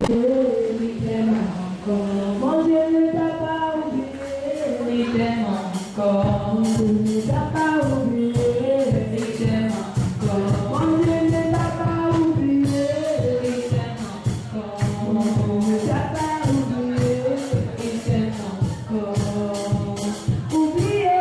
Il t'aime encore. Mon Dieu ne t'a pas oublié. Il t'aime encore. Mon Dieu ne t'a pas oublié. Il t'aime encore. Mon Dieu ne t'a pas oublié. Il t'aime encore. Mon Dieu ne t'a pas oublié. Il t'aime encore. Oublié.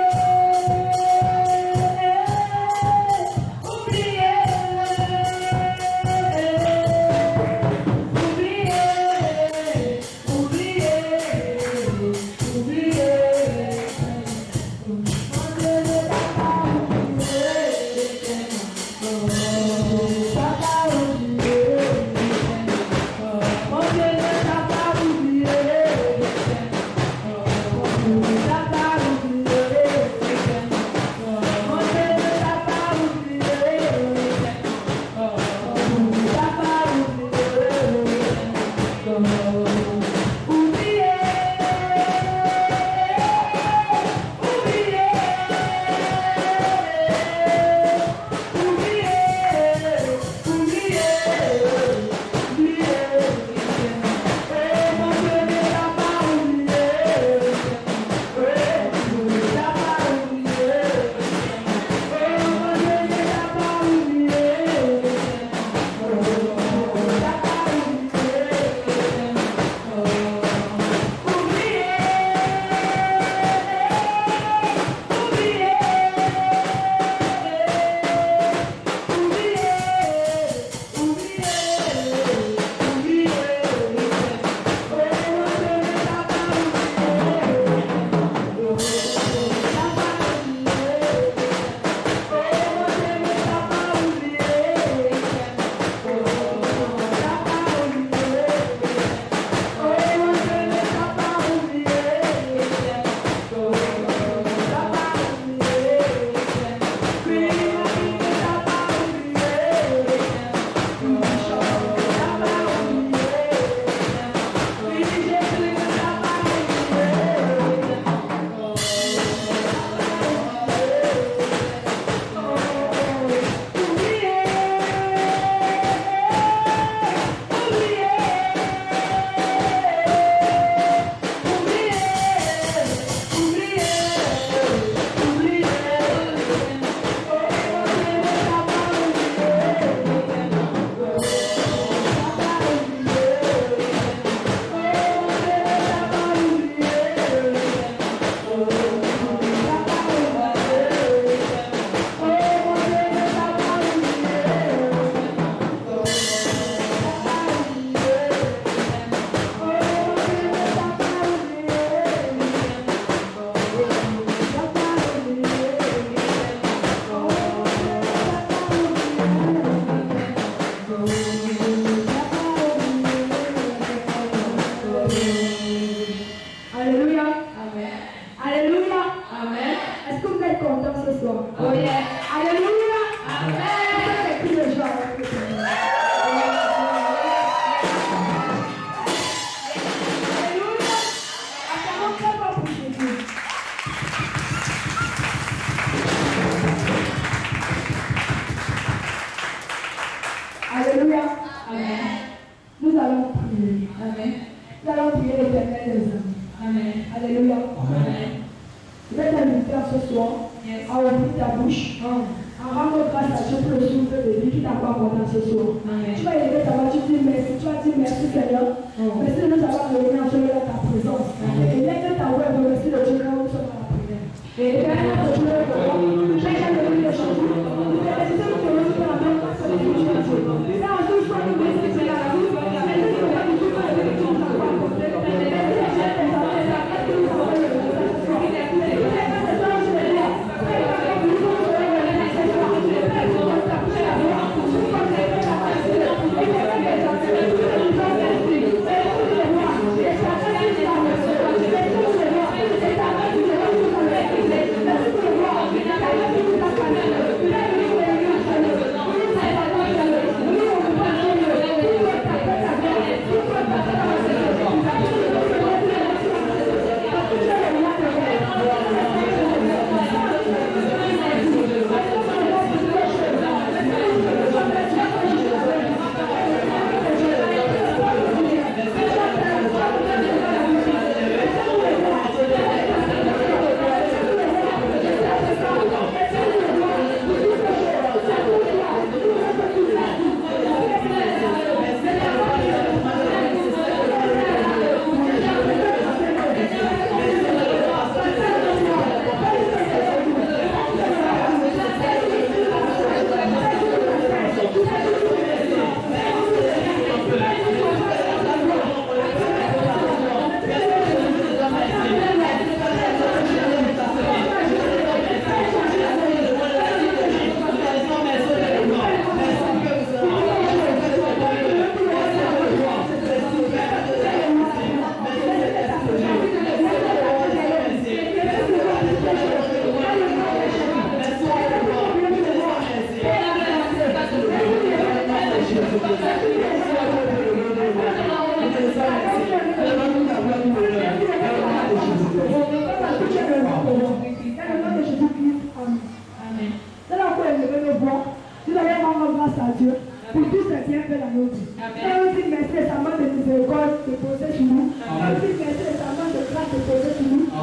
Thank you.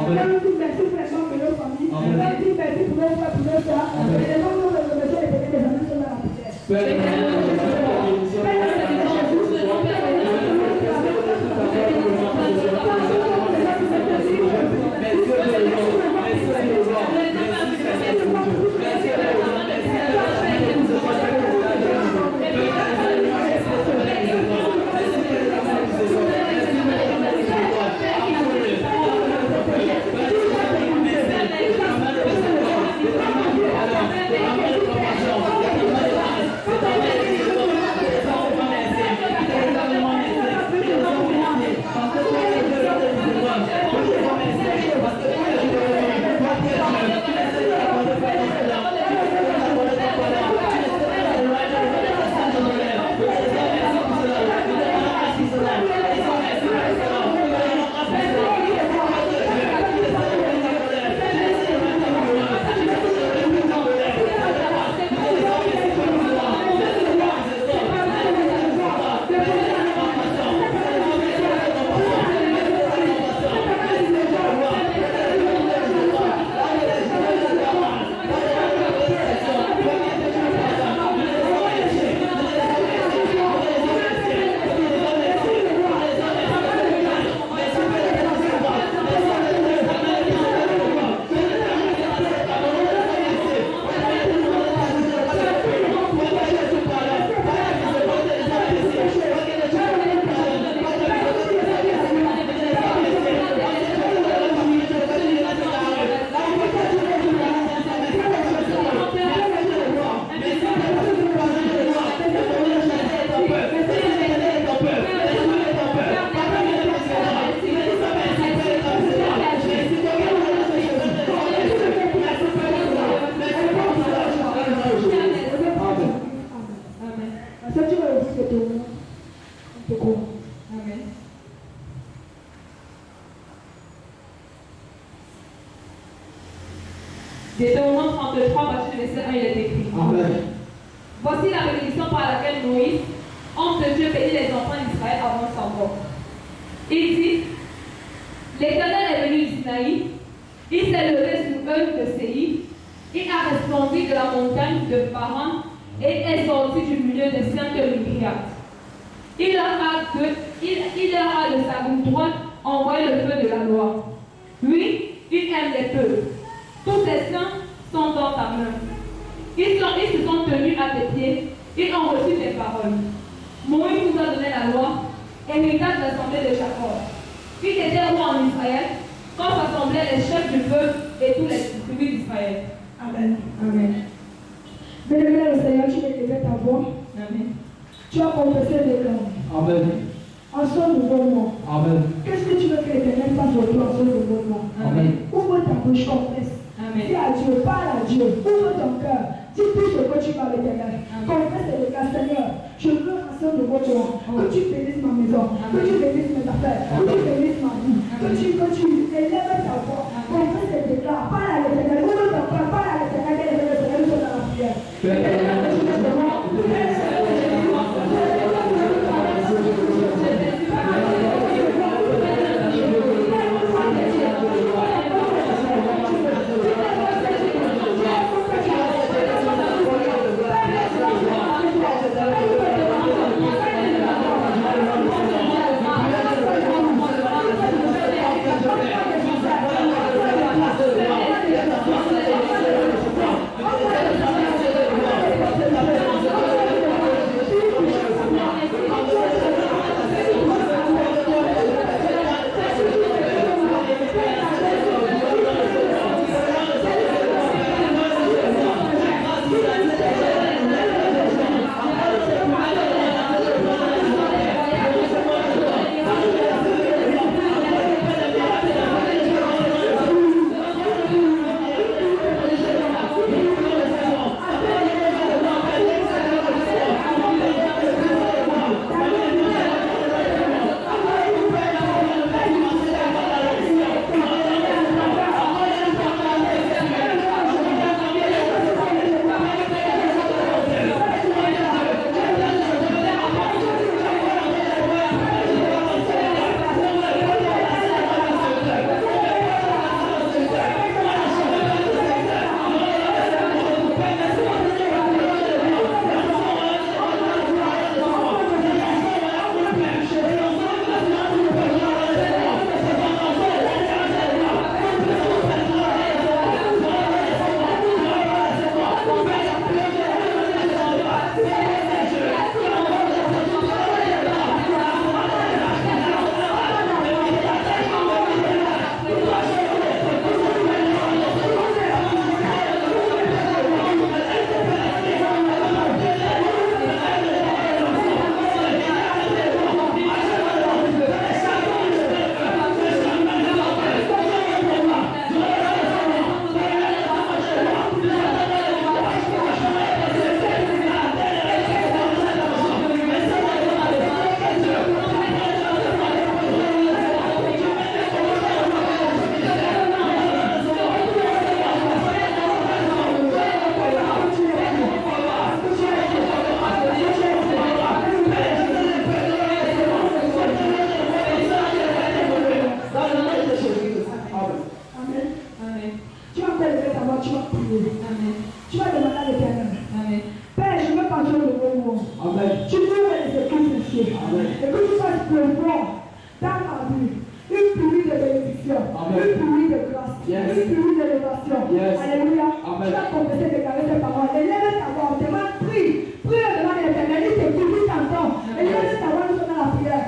dit merci pour les gens de nos familles. On dit merci pour nos frères, pour nos soeurs. Et les gens nous remercient et les amis sont dans la prière. Deutéronome 33, verset 1, il est écrit. Amen. Voici la bénédiction par laquelle Moïse, homme de Dieu, bénit les enfants d'Israël avant sa mort. Il dit, l'Éternel est venu du Sinaï, il s'est levé sur eux de Séir, il a resplendi de la montagne de Paran et est sorti du milieu des saints de Miriat. Il leur a de sa main droite envoyé le feu de la loi. Oui, il aime les peuples. Tous ces saints sont dans ta main. Ils se sont tenus à tes pieds. Ils ont reçu tes paroles. Moïse nous a donné la loi, héritage de l'assemblée de Jacob. Il était roi en Israël quand s'assemblaient les chefs du peuple et tous les tribus d'Israël. Amen. Amen. Bénémoine le Seigneur, tu élever ta voix. Amen. Tu as confessé les langues. Amen. En ce nouveau mois. Amen. Qu'est-ce que tu veux que l'Éternel fasse pour toi en ce nouveau mois? Amen. Ouvre ta bouche, confesse. Amen. Dis à Dieu, parle à Dieu. Ouvre ton cœur. Dis tout ce que tu parles à l'Éternel. Confesse et déclare, Seigneur, je veux en ce nouveau mois que tu bénisses ma maison, que tu bénisses mes affaires, que tu bénisses ma vie, que tu élèves ta voix. Confesse et déclare, parle à l'Éternel. Ouvre ton cœur, parle à l'Éternel. Et le Seigneur soit dans la prière. recevoir dans ma vie une pluie de bénédiction, une pluie de grâce, une pluie d'élévation. Alléluia. Tu vas confesser, déclarer ces paroles. Et laisse ta voix, demande, prie devant l'Éternel, il t'écoute, il t'entend. Et laisse ta voix nous dans la prière.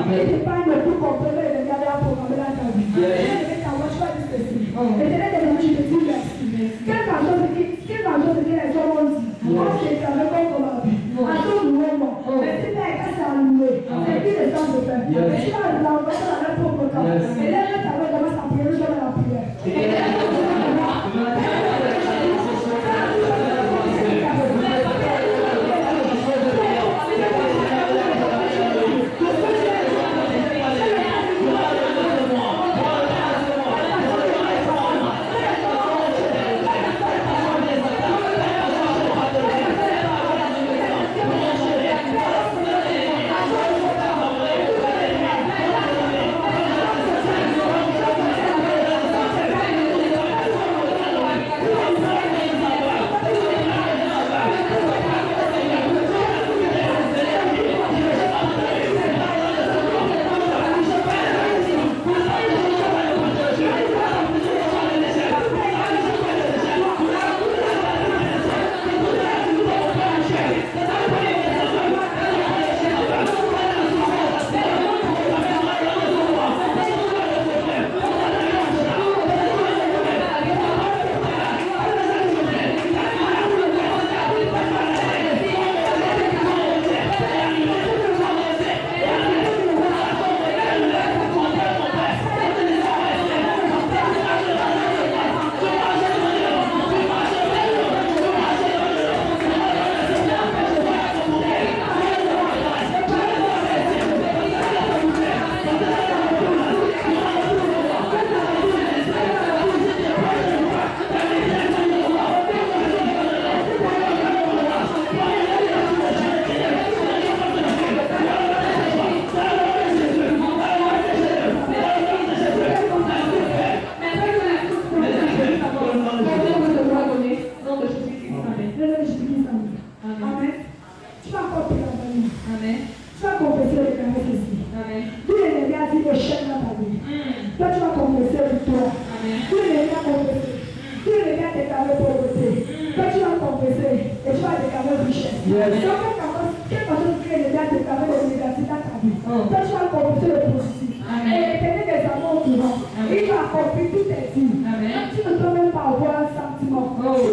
Amen.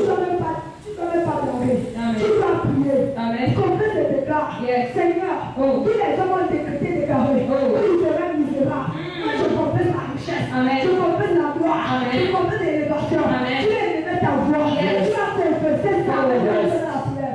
dois même pas dormir. Amen. Tu dois prier. Amen. Confesse et déclare. Yes. Seigneur, Oh. tous les hommes ont décrété déclaré. Oh. Tu seras misérable. Moi, je confesse la richesse. Amen. Je confesse la gloire. Amen. Je confesse l'élévation. Amen. Tu es élevé ta voix. Yes. Tu as confessé ça avec la prière.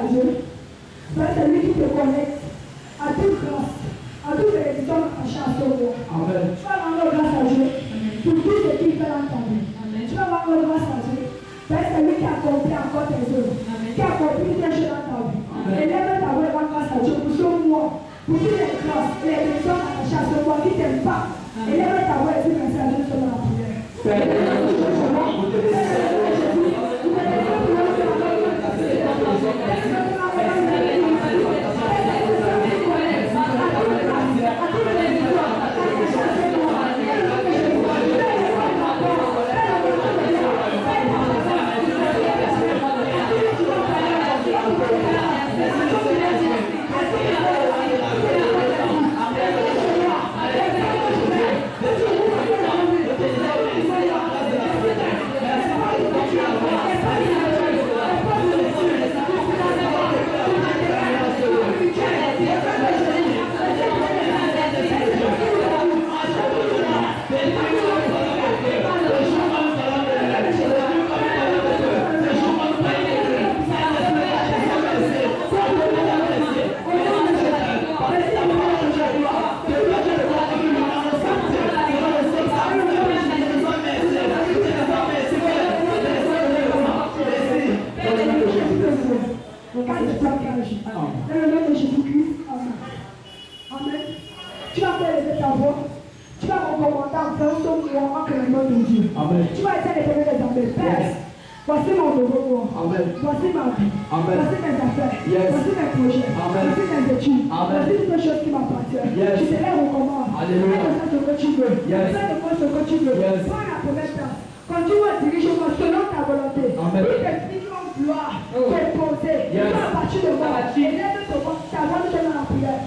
à Dieu. Père, c'est lui qui te connecte à toute grâce, à toute bénédiction attachée à son nom. Amen. Tu vas rendre grâce à Dieu pour tout ce qu'il fait dans ta vie. Tu vas rendre grâce à Dieu. Père, c'est lui qui accomplit encore tes œuvres, qui accomplit tes choses dans ta vie. Élève ta voix et rends grâce à Dieu pour ce mois, pour toutes les grâces et les bénédictions attachées à ce mois qui t'aiment pas. Élève ta voix et dis merci à Dieu sur la prière. Tu vas essayer de donner les amis. Père, voici mon nouveau mois. Voici ma vie. Voici mes affaires. Voici mes projets. Voici mes études. Voici toutes les choses qui m'appartiennent. Je te les recommande. Fais de ce que tu veux. Fais de moi ce que tu veux. Prends la première place. Continue à diriger moi selon ta volonté. Il t'explique en gloire, composer. À partir de moi, élève ta voix dans la prière.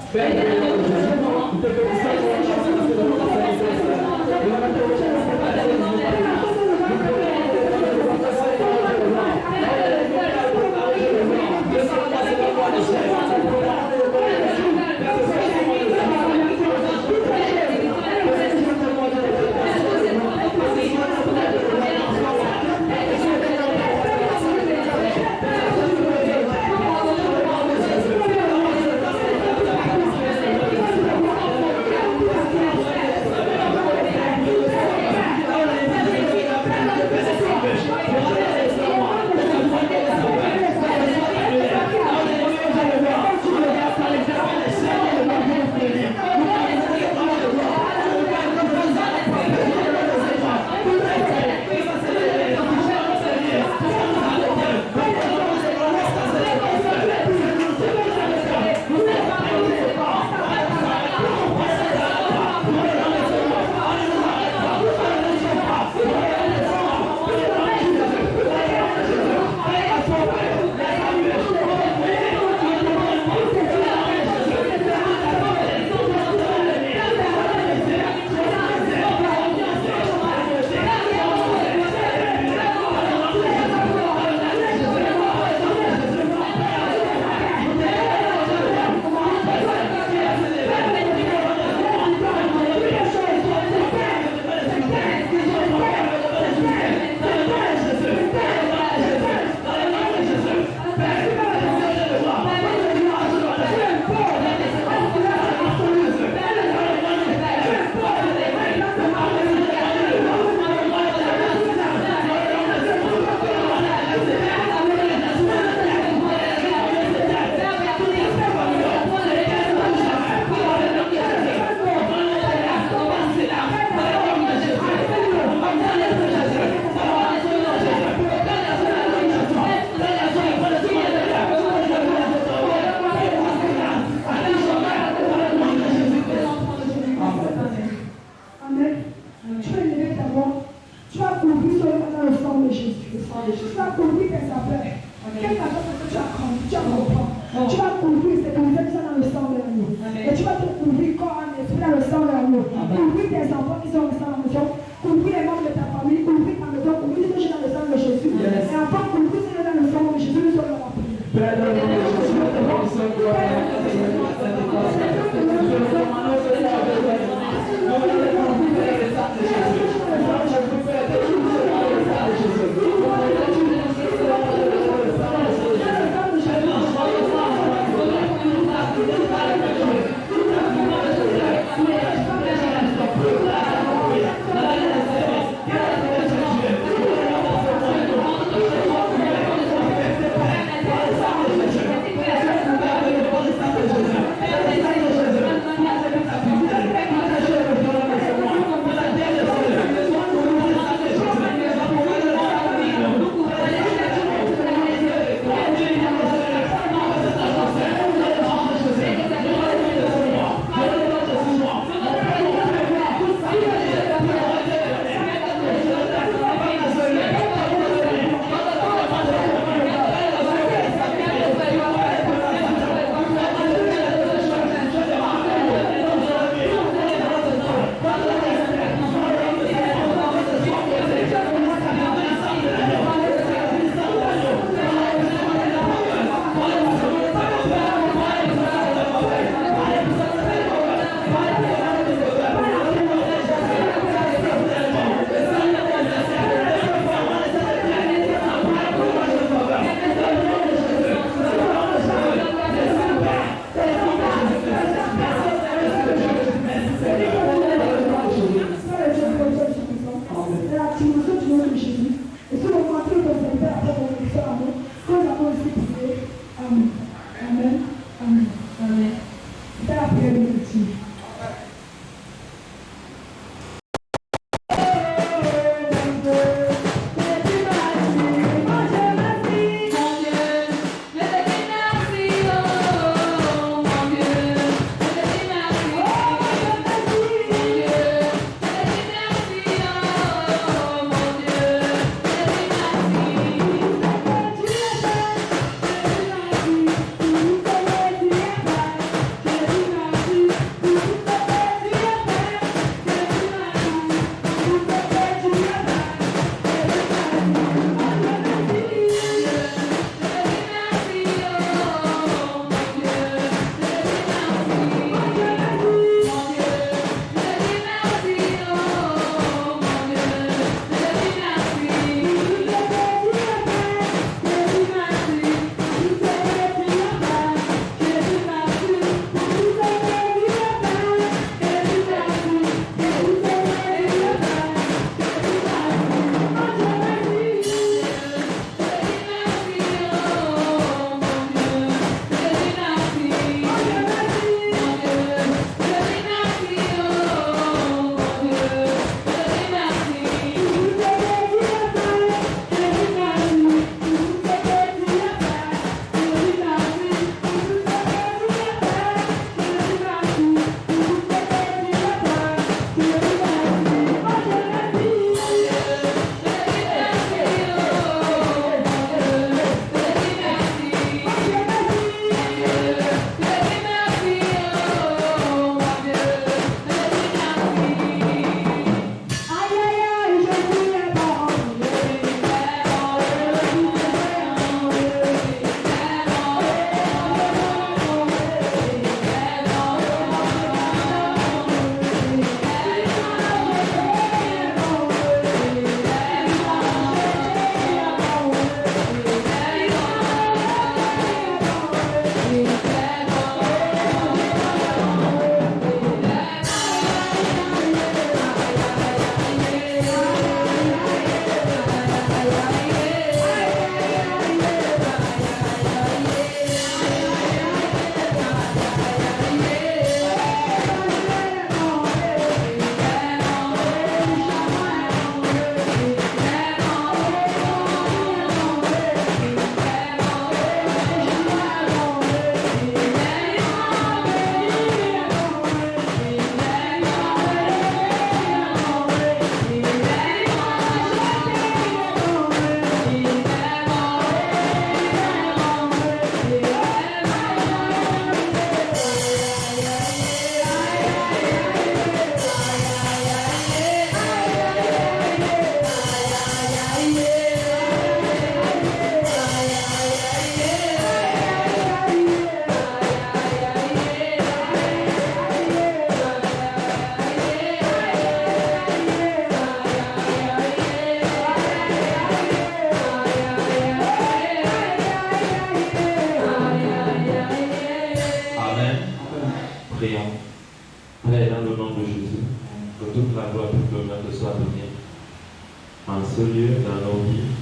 ce lieu, dans nos vies,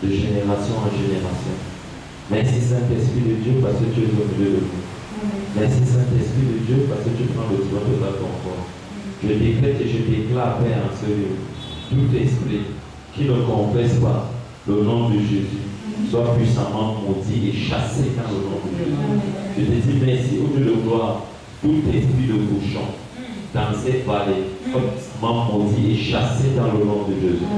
de génération en génération. Merci Saint-Esprit de Dieu parce que tu es au milieu de nous. Merci Saint-Esprit de Dieu parce que tu prends le trône de ta confort. Je décrète et je déclare, Père, en ce lieu, tout esprit qui ne confesse pas le nom de Jésus soit puissamment maudit et chassé dans le nom de Jésus. Je te dis merci, au Dieu de gloire, tout esprit de bouchon dans cette vallée, puissamment maudit et chassé dans le nom de Jésus.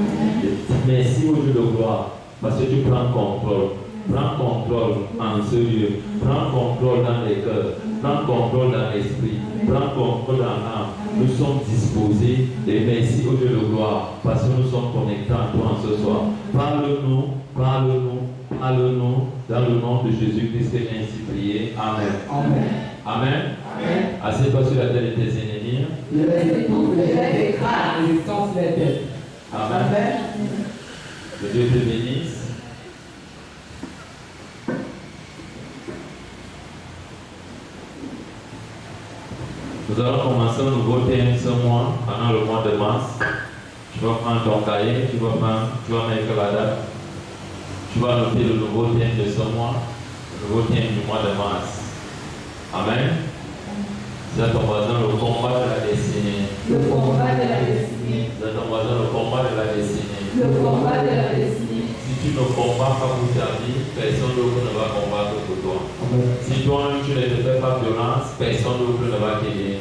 Je te dis merci, au Dieu de gloire, parce que tu prends contrôle. Prends contrôle en ce lieu, prends contrôle dans les cœurs, prends contrôle dans l'esprit, prends contrôle dans l'âme. Nous sommes disposés et merci au Dieu de gloire parce que nous sommes connectés à toi en ce soir. Parle-nous, parle-nous, parle-nous dans le nom de Jésus-Christ que j'ai ainsi prié. Amen. Amen. Amen. Amen. Assieds-toi sur la tête de tes ennemis. Je vais tout, je vais écraser les sens les têtes. Amen. Que Dieu te bénisse. Nous allons commencer un nouveau thème ce mois, pendant le mois de mars. Tu vas prendre ton cahier, tu vas mettre la date. Tu vas noter le nouveau thème de ce mois, le nouveau thème du mois de mars. Amen. C'est ton voisin, le combat de la destinée. Le combat de la destinée. C'est ton voisin, le combat de la destinée. Le combat de la destinée. Si tu ne combats pas pour ta vie, personne d'autre ne va combattre pour toi. Amen. Si toi-même tu ne te fais pas violence, personne d'autre ne va t'aider.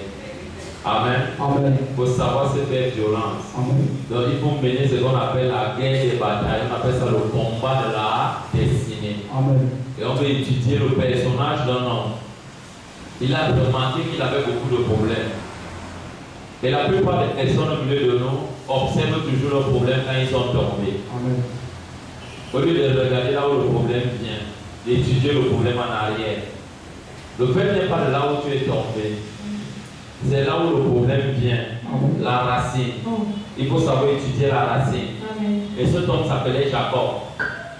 Amen. Amen. Il faut savoir se faire violence. Amen. Donc il faut mener ce qu'on appelle la guerre des batailles. On appelle ça le combat de la destinée. Amen. Et on veut étudier le personnage d'un homme. Il a remarqué qu'il avait beaucoup de problèmes. Et la plupart des personnes au milieu de nous observent toujours leurs problèmes quand ils sont tombés. Amen. Au lieu de regarder là où le problème vient, d'étudier le problème en arrière. Le fait n'est pas de là où tu es tombé. C'est là où le problème vient. Amen. La racine. Il faut savoir étudier la racine. Amen. Et cet homme s'appelait Jacob.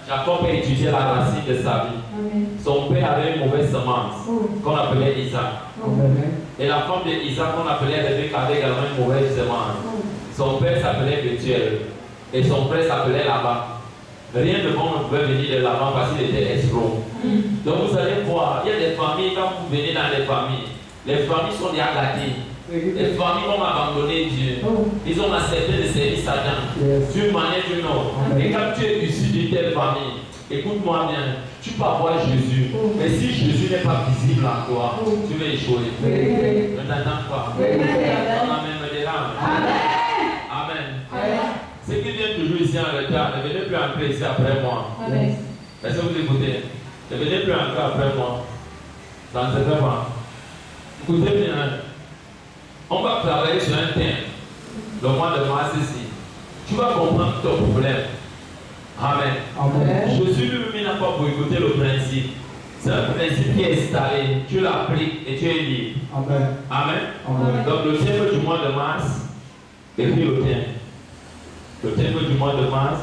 Jacob a étudié la racine de sa vie. Amen. Son père avait une mauvaise semence qu'on appelait Isaac. Amen. Et la femme d'Isaac qu'on appelait Rebecca avait également une mauvaise semence. Son père s'appelait Bethuel. Et son frère s'appelait Laban. Rien de bon ne pouvait venir de Laban parce qu'il était escroc. Donc vous allez voir, il y a des familles, quand vous venez dans les familles sont déjà gâtées. Les familles ont abandonné Dieu. Ils ont accepté de servir Satan d'une manière ou d'une autre. Et quand tu es issu d'une telle famille, écoute-moi bien, tu peux avoir Jésus. Mais si Jésus n'est pas visible en toi, tu vas échouer. Ne t'attends pas. Amen me dérange. Amen. Ceux qui viennent toujours ici en retard, ne venez plus entrer ici après moi. Est-ce que vous écoutez? Ne venez plus entrer après moi. Ça ne se fait pas. Écoutez bien. On va travailler sur un thème. Le mois de mars ici. Tu vas comprendre ton problème. Amen. Amen. Jésus lui-même n'a pas boycotté le principe. C'est un principe qui est installé. Tu l'appliques et tu es libre. Amen. Amen. Amen. Donc le thème du mois de mars, et puis le thème. Le thème du mois de mars.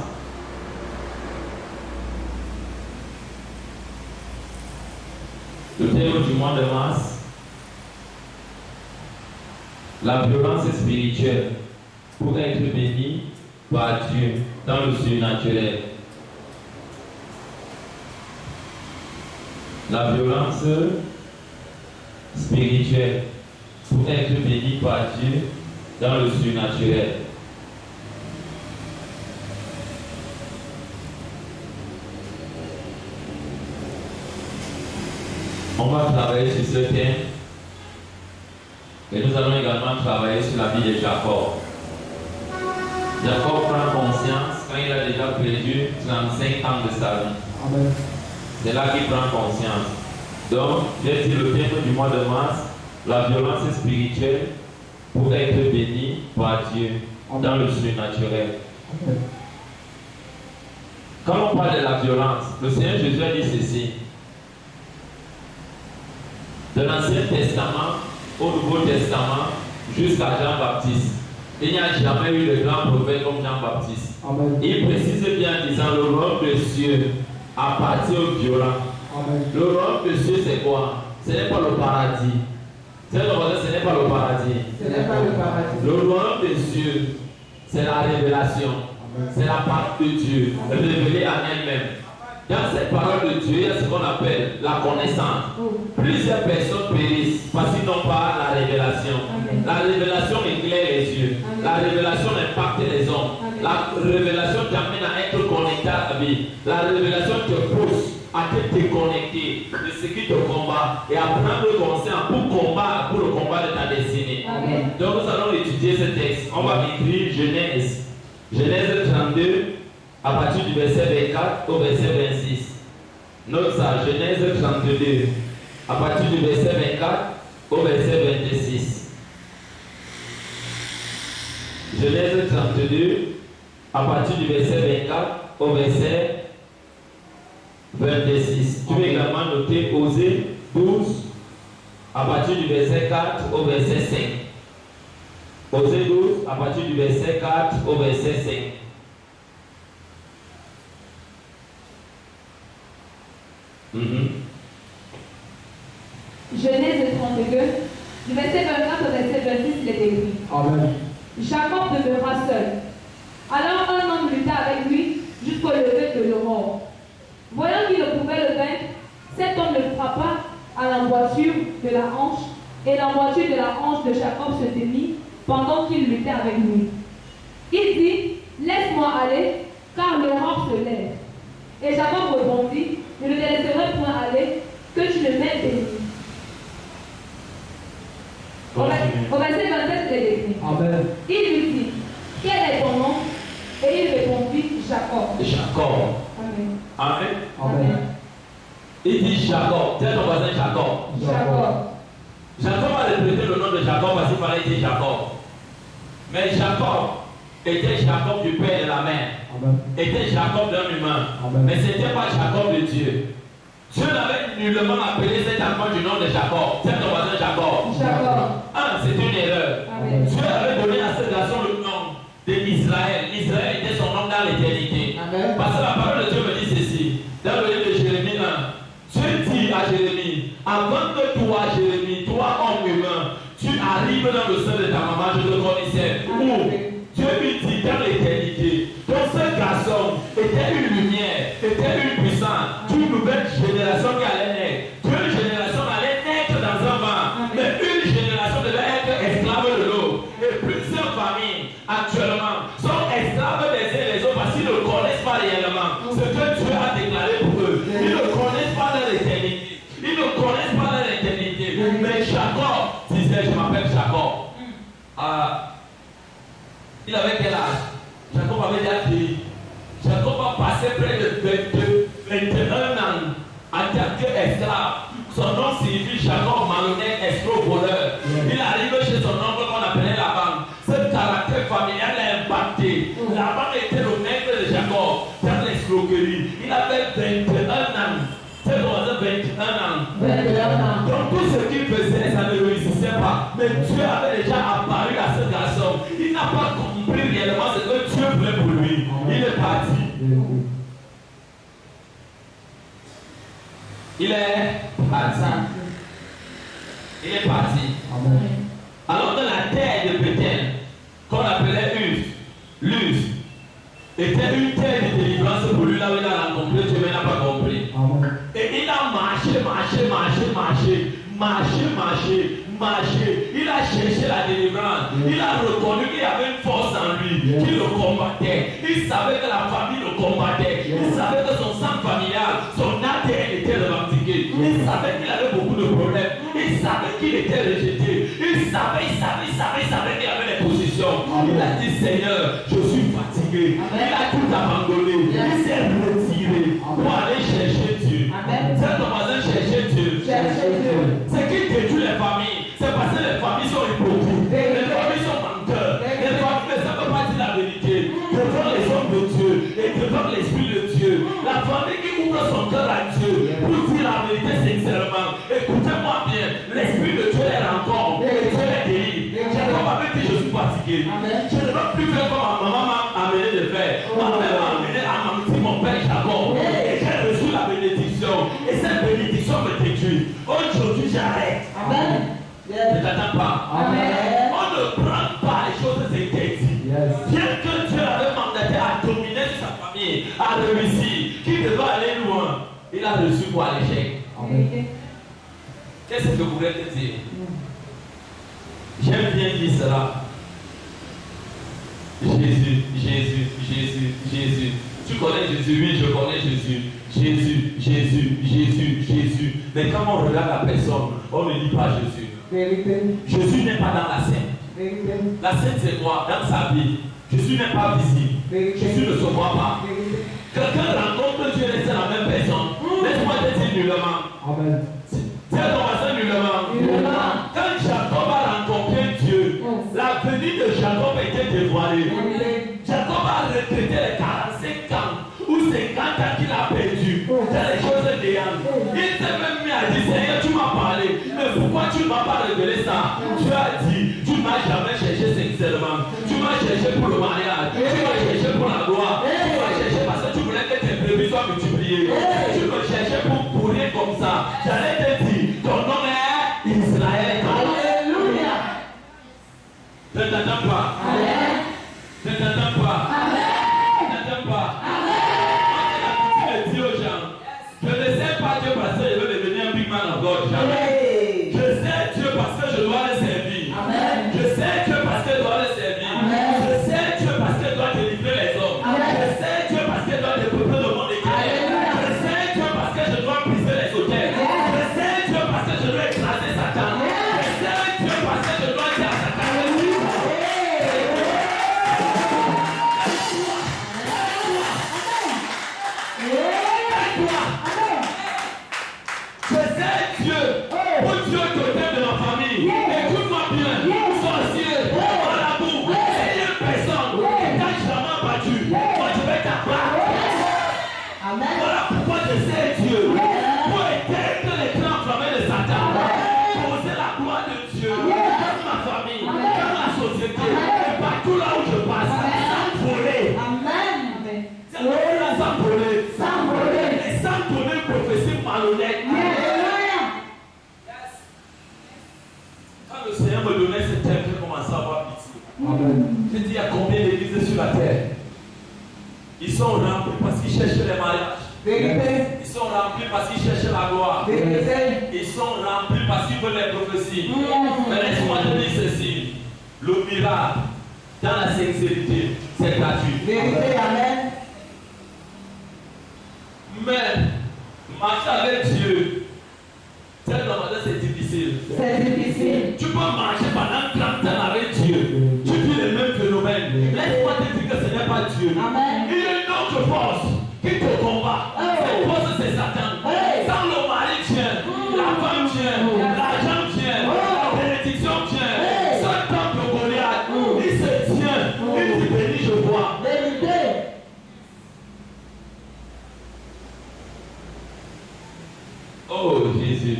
Le thème du mois de mars. La violence spirituelle pour être bénie par Dieu dans le surnaturel. La violence spirituelle pour être bénie par Dieu dans le surnaturel. On va travailler sur ce thème. Et nous allons également travailler sur la vie de Jacob. Jacob prend conscience quand il a déjà perdu 35 ans de sa vie. Amen. C'est là qu'il prend conscience. Donc, j'ai dit le thème du mois de mars, la violence spirituelle pour être béni par Dieu dans le surnaturel. Amen. Quand on parle de la violence, le Seigneur Jésus a dit ceci. De l'Ancien Testament au Nouveau Testament jusqu'à Jean-Baptiste. Il n'y a jamais eu de grand prophète comme Jean-Baptiste. Il précise bien en disant le royaume des cieux appartient aux violents. Amen. Le royaume des cieux c'est quoi? Ce n'est pas le paradis. Ce n'est pas le paradis. Ce n'est pas le paradis. Le royaume des cieux, c'est la révélation. C'est la parole de Dieu révélée à elle-même. Dans cette parole de Dieu, il y a ce qu'on appelle la connaissance. Plusieurs personnes périssent parce qu'ils n'ont pas la révélation. La révélation éclaire les yeux. La révélation impacte les hommes. La révélation t'amène à être connecté à la vie. La révélation te pousse à te déconnecter de ce qui te combat et à prendre conscience pour le combat de ta destinée. Donc nous allons étudier ce texte. On va écrire Genèse. Genèse 32. À partir du verset 24 au verset 26. Note ça, Genèse 32. À partir du verset 24 au verset 26. Genèse 32. À partir du verset 24 au verset 26. Tu peux également noter Osée 12. À partir du verset 4 au verset 5. Osée 12. À partir du verset 4 au verset 5. Genèse 32, du verset 24 au verset 26, il est écrit. Amen. Jacob demeura seul. Alors un homme lutta avec lui jusqu'au lever de l'aurore. Voyant qu'il ne pouvait le vaincre, cet homme le frappa à l'emboîture de la hanche, et l'emboîture de la hanche de Jacob se démit pendant qu'il luttait avec lui. Il dit, laisse-moi aller, car l'aurore se lève. Et Jacob répondit, je ne te laisserai point aller, que tu ne m'aies béni. Au verset 27, il est écrit. Amen. Il lui dit, quel est ton nom? Et il répondit, Jacob. Jacob. Amen. Amen. Amen. Il dit Jacob. Tiens ton voisin Jacob. Jacob. Jacob a répété le nom de Jacob parce qu'il fallait dire Jacob. Mais Jacob était Jacob du père et de la mère. Amen. Était Jacob d'un humain. Amen. Mais ce n'était pas Jacob de Dieu. Dieu n'avait nullement appelé cet enfant du nom de Jacob. Tiens ton voisin Jacob. Jacob. C'est une erreur. Amen. Dieu avait donné à ce garçon le nom d'Israël. Israël était son nom dans l'éternité. Amen. Parce que la parole de Dieu me dit ceci. Dans le livre de Jérémie 1, Dieu dit à Jérémie, avant que toi, Jérémie, toi, homme humain, tu arrives dans le sein de ta maman, je te connaissais. Où Dieu lui dit dans l'éternité, donc ce garçon était une lumière, était une puissance, d'une nouvelle génération qui allait naître. Une génération allait naître dans un vent, mais une génération devait être esclave de l'eau. Et plusieurs familles actuellement sont esclaves des uns et les autres parce qu'ils ne connaissent pas réellement ce que Dieu a déclaré pour eux. Ils ne connaissent pas dans l'éternité. Ils ne connaissent pas dans l'éternité. Mais Jacob disait, je m'appelle Jacob. Il avait quel âge? Jacob avait déjà vieilli. Jacob a passé près de 21 ans en tant qu'esclave. Son nom signifie Jacob, malhonnête, escroc, voleur. Il arrive chez son oncle qu'on appelait Laban. Ce caractère familial l'a impacté. Laban était le maître de Jacob dans l'escroquerie. Il avait 21 ans. C'est dans 21 ans. 21 ans. Donc tout ce qu'il faisait, ça ne réussissait pas. Mais Dieu avait déjà apparu à ce garçon. Il n'a pas compris réellement ce que Dieu voulait pour lui. Il est parti. Il est parti. Il est parti. Alors dans la terre de Bethel, qu'on appelait Luz, était une terre de délivrance pour lui, là où il a rencontré Dieu, mais il n'a pas compris. Et il a marché. Il a cherché la délivrance. Il a reconnu qu'il y avait une force en lui qui le combattait. Il savait que la famille le combattait. Il savait que son sang familial, son ADN était revendiqué. Il savait qu'il avait beaucoup de problèmes. Il savait qu'il était rejeté. Il savait qu'il avait des positions. Il a dit, Seigneur, je suis fatigué. Il a tout abandonné. Il s'est retiré pour aller chercher Dieu. C'est ton voisin chercher Dieu. Ce qui détruit les familles, c'est parce que les familles sont hypocrites. Les familles sont menteurs. Les familles ne savent pas dire la vérité devant les hommes de Dieu et devant l'Esprit de Dieu. La famille qui ouvre son cœur à Dieu pour dire la vérité sincèrement. Écoutez-moi bien, l'Esprit de Dieu est encore et Dieu est délivre. Jacob avait dit, je suis fatigué. Je ne veux plus faire comme ma maman m'a amené de faire. Ma mère m'a amené à dit mon père Jacob. Et j'ai reçu la bénédiction. Et cette bénédiction me détruit. Aujourd'hui, j'arrête. Amen. Ne t'attends pas. Amen. On ne prend pas les choses interdites. Bien que Dieu avait mandaté à famille a réussi, qui devait aller loin, il a reçu quoi l'échec. Qu'est-ce que je voulais te dire? J'aime bien dire cela. Jésus, Jésus, Jésus, Jésus. Tu connais Jésus? Oui, je connais Jésus. Jésus, Jésus, Jésus, Jésus. Mais quand on regarde la personne, on ne dit pas Jésus. Jésus n'est pas dans la scène. La scène, c'est quoi? Dans sa vie. Jésus n'est pas visible. Jésus ne se voit pas. Quelqu'un rencontre Dieu et c'est la même personne. Laisse-moi te dire nullement. Amen. C'est ton voisin nullement. Quand Jacob a rencontré Dieu, la venue de Jacob était dévoilée. Jacob a retraité les 45 ans ou 50 ans qu'il a perdu dans les choses géantes. Il s'est même mis à dire, Seigneur, tu m'as parlé, mais pourquoi tu ne m'as pas révélé ça? Tu as dit, tu ne m'as jamais cherché sincèrement. Tu m'as cherché pour le mariage, tu m'as cherché pour la gloire, tu m'as cherché parce que tu voulais que tes brebis soient multipliées. Tu me cherchais pour rien comme ça. J'allais te dire, ton nom est Israël. Alléluia. Je ne t'entends pas. Amen. Je ne t'entends pas. Amen. Je ne t'entends pas. Amen. Tu me dis aux gens, je ne sais pas Dieu parce que je veux devenir un big man of God. Jamais. Je sais Dieu parce que je dois le servir. Amen. Je sais Dieu parce que je dois le servir. Amen. Je sais Dieu parce que je dois délivrer les hommes. Amen. Je sais Dieu parce que je dois développer le monde éternel. Je sais Dieu parce que je dois briser les hôtels. Je sais Dieu parce que je dois écraser Satan. Je sais Dieu parce que je dois dire à Satan. Je sais Dieu, pour Dieu total de ma famille. Écoute-moi bien, sorcier, marabout, c'est une personne qui t'a jamais battu. Moi je vais t'abattre. Voilà pourquoi je sais Dieu. Pour éteindre les plans enflammés de Satan. Poser la gloire de Dieu dans ma famille, dans la société, et partout là où je passe, sans voler. Sans voler. Et sans donner prophétie malhonnête. Quand le Seigneur me donnait ce thème, j'ai commencé à avoir pitié. J'ai dit, il y a combien d'églises sur la terre? Ils sont remplis parce qu'ils cherchent les mariages. Ils sont remplis parce qu'ils cherchent la gloire. Ils sont remplis parce qu'ils veulent les prophéties. Mais laisse-moi te dire ceci. Le miracle, dans la sincérité, c'est gratuit. Amen. Mais marcher avec Dieu, c'est difficile. Tu peux marcher pendant 30 ans avec Dieu. Tu vis les mêmes phénomènes. Laisse-moi te dire que ce n'est pas Dieu. Amen. Il y a une autre force qui te combat. Cette force, c'est Satan. Sans le mari tient, la femme tient, l'argent tient, la bénédiction tient. Ce temple Goliath, il se tient. Il dit béni, je vois. Oh Jésus.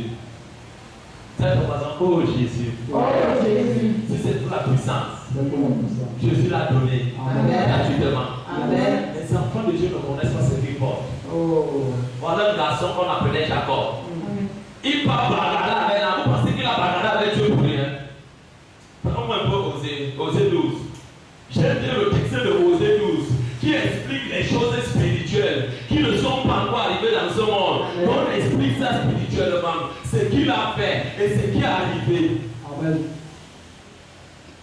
C'est ton voisin. Oh Jésus. Si c'est toute la puissance, Jésus l'a donné gratuitement. Les enfants de Dieu ne connaissent pas ce qu'ils portent. Voilà un garçon qu'on appelait Jacob. Il part bagarrer avec la. Vous pensez qu'il a bagarré avec Dieu pour rien? Prenons un peu Osée 12. J'aime bien le texte de Osée 12 qui explique les choses spirituelles qui ne sont pas encore arrivées dans ce monde. On explique ça spirituellement, ce qu'il a fait et ce qui est arrivé. Amen.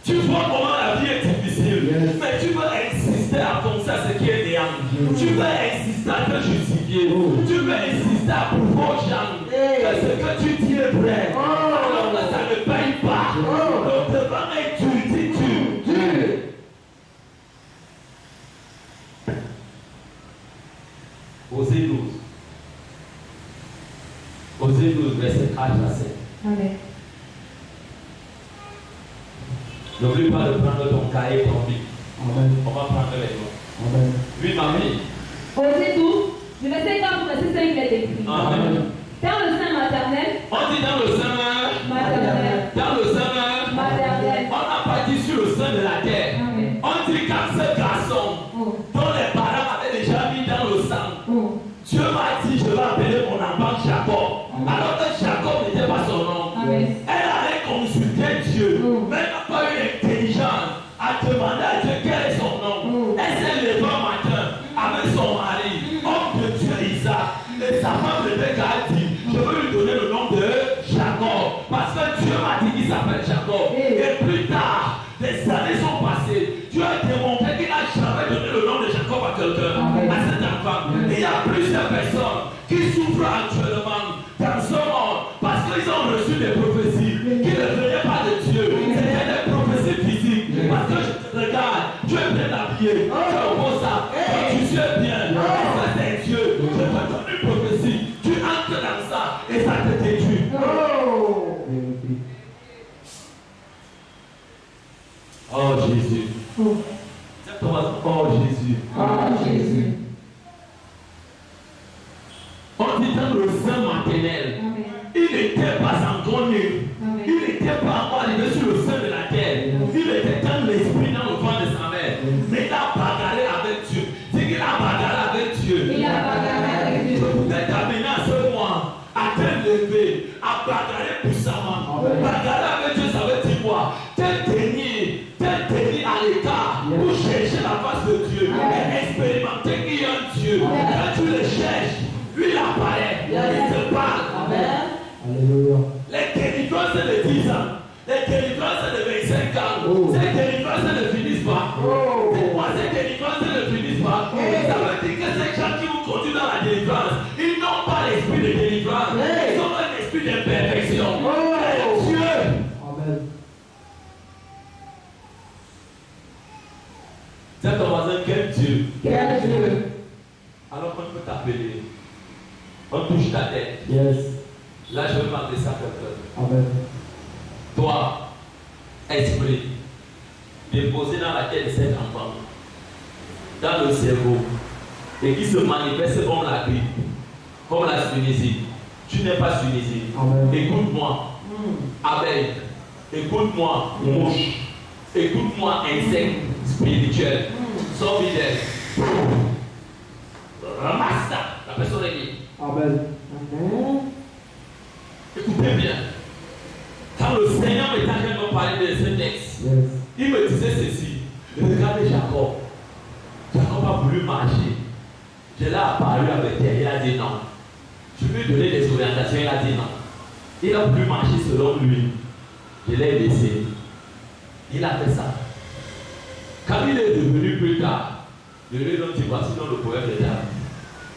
Tu vois comment la vie est difficile, mais tu veux insister à penser à ce qui est néant. Tu veux insister à te justifier. Tu veux insister à prouver aux gens que ce que tu dis est vrai. Alors que ça ne paye pas. Donc devant être tu dis tu. Osée 12. Osée 12, verset 4 à 7. Amen. N'oublie pas de prendre ton cahier et ton bic. Amen. On va prendre les noms. Amen. Oui, mamie. Osée 12, du verset 4 au verset 5, il est écrit. Amen. Dans le sein maternel, On dit dans le sein maternel, dans le sein maternel. on n'a pas dit sur le sein de la terre. Amen. On dit quand ce garçon dont les parents avaient déjà mis dans le sang, Dieu m'a dit je vais appeler mon enfant Jacob. Alors que Jacob n'était pas son nom. Amen. Elle allait consulter Dieu, mais elle n'a pas eu l'intelligence à demander à Dieu quel est son nom. Elle s'est levée un matin avec son On dit dans le sein maternel. Amen. Il n'était pas encore né. Amen. Il n'était pas encore arrivé sur le sein de la terre. Il était dans l'esprit, dans le ventre de sa mère. Mais il a bagarré avec Dieu. C'est qu'il a bagarré avec Dieu. Il a bagarré avec Dieu. Peut-être amené à ce mois, à t'élever, à bagarrer puissamment. Bagarrer avec Dieu, ça veut dire quoi? T'es tenir à l'écart pour chercher la face de Dieu et expérimenter qu'il y a un Dieu. Quand tu le cherches, lui il apparaît, il te parle. Alléluia. Les délivrances de 10 ans, les délivrances de 25 ans, ces délivrances ne finissent pas. Pourquoi ces délivrances ne finissent pas? Ça veut dire que ces gens qui vous conduisent dans la délivrance, ils n'ont pas l'esprit de délivrance, ils ont un esprit d'imperfection. C'est Dieu. Amen. C'est ton voisin, quel Dieu? Quel Dieu? Alors qu'on peut t'appeler, on touche ta tête. Yes. Là, je vais m'adresser à quelqu'un. Amen. Toi, esprit, déposé dans la tête de cet enfant, dans le cerveau, et qui se manifeste comme la grippe, comme la sunésite. Tu n'es pas sunésite. Amen. Écoute-moi, abeille. Écoute-moi, mouche. Écoute-moi, insecte spirituel. Sors fidèle. Ramasse ça. La personne est libre. Amen. Écoutez bien. Quand le Seigneur m'est en train de me parler de ce texte, Yes. il me disait ceci. Regardez Jacob. Jacob a voulu marcher. Je l'ai apparu avec terre. Il a dit non. Je lui ai donné des orientations. Il a dit non. Il a voulu marcher selon lui. Je l'ai laissé. Il a fait ça. Quand il est devenu plus tard, je lui ai dit voici dans le poème de David.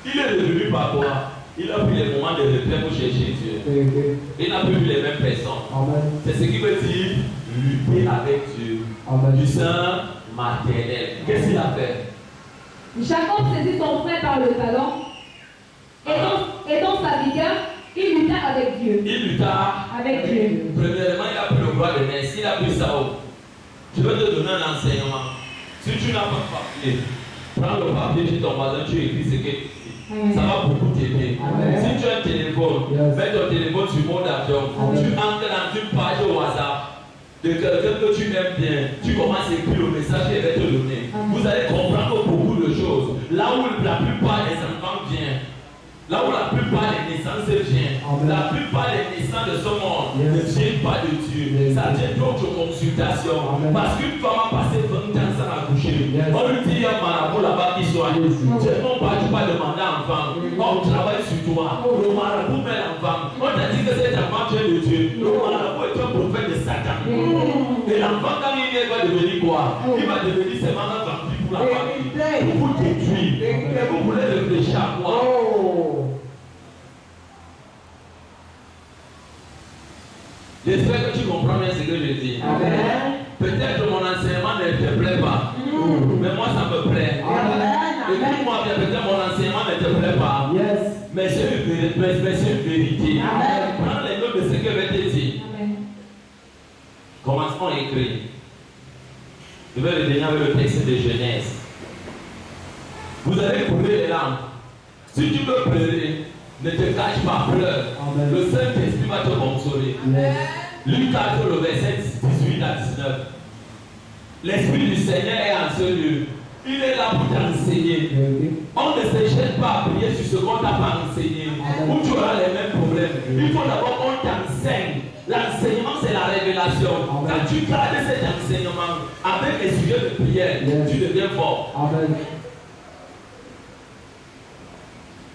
Il est devenu par quoi? Il a pris les moments de repère pour chercher Dieu. Il n'a plus vu les mêmes personnes. Amen. C'est ce qui veut dire lutter avec Dieu. Amen. Du sein maternel. Qu'est-ce qu'il a fait? Jacob saisit son frère par le talon et dans sa vigueur, il lutta avec Dieu. Il lutta Avec Dieu. Premièrement, il a pris le roi de Metz. Il a pris Saoul. Je vais te donner un enseignement. Si tu n'as pas de papier, prends le papier chez ton voisin, tu écris ce que ça va beaucoup t'aider. Si tu as un téléphone, mets ton téléphone sur mode avion. Tu entres dans une page au WhatsApp de quelqu'un que tu aimes bien. Tu commences à écrire le message qu'il va te donner. Vous allez comprendre beaucoup de choses. Là où la plupart des enfants viennent, là où la plupart des naissances viennent, la plupart des naissances de ce monde ne viennent pas de Dieu. Ça vient d'autres consultations. Parce qu'une femme a passé 20 ans sans accoucher. On lui dit il y a un marabout là-bas qui soit. Dieu non pas, tu vas demander à l'enfant. On travaille sur toi. Le marabout met l'enfant. On t'a dit que cet enfant vient de Dieu. Le marabout est un prophète de Satan. Et l'enfant, quand il est, va devenir quoi? Il va devenir seulement un vampire pour la famille. Pour vous détruire. Et vous voulez réfléchir à quoi? J'espère que tu comprends bien ce que je dis. Peut-être que mon enseignement ne te plaît pas. Mais moi ça me plaît. Écoute-moi bien, peut-être mon enseignement ne te plaît pas. Mais c'est une vérité. Prends les notes de ce que je vais te dire. Commençons à écrire. Je vais revenir avec le texte de Genèse. Vous allez couler les larmes. Si tu veux pleurer, ne te cache pas, pleure. Le Saint-Esprit va te consoler. Luc 4, le verset 18 à 19. L'Esprit du Seigneur est en ce lieu. Il est là pour t'enseigner. On ne se jette pas à prier sur ce qu'on t'a pas enseigné. Ou tu auras les mêmes problèmes. Il faut d'abord qu'on t'enseigne. L'enseignement, c'est la révélation. Quand tu gardes cet enseignement avec les sujets de prière, tu deviens fort.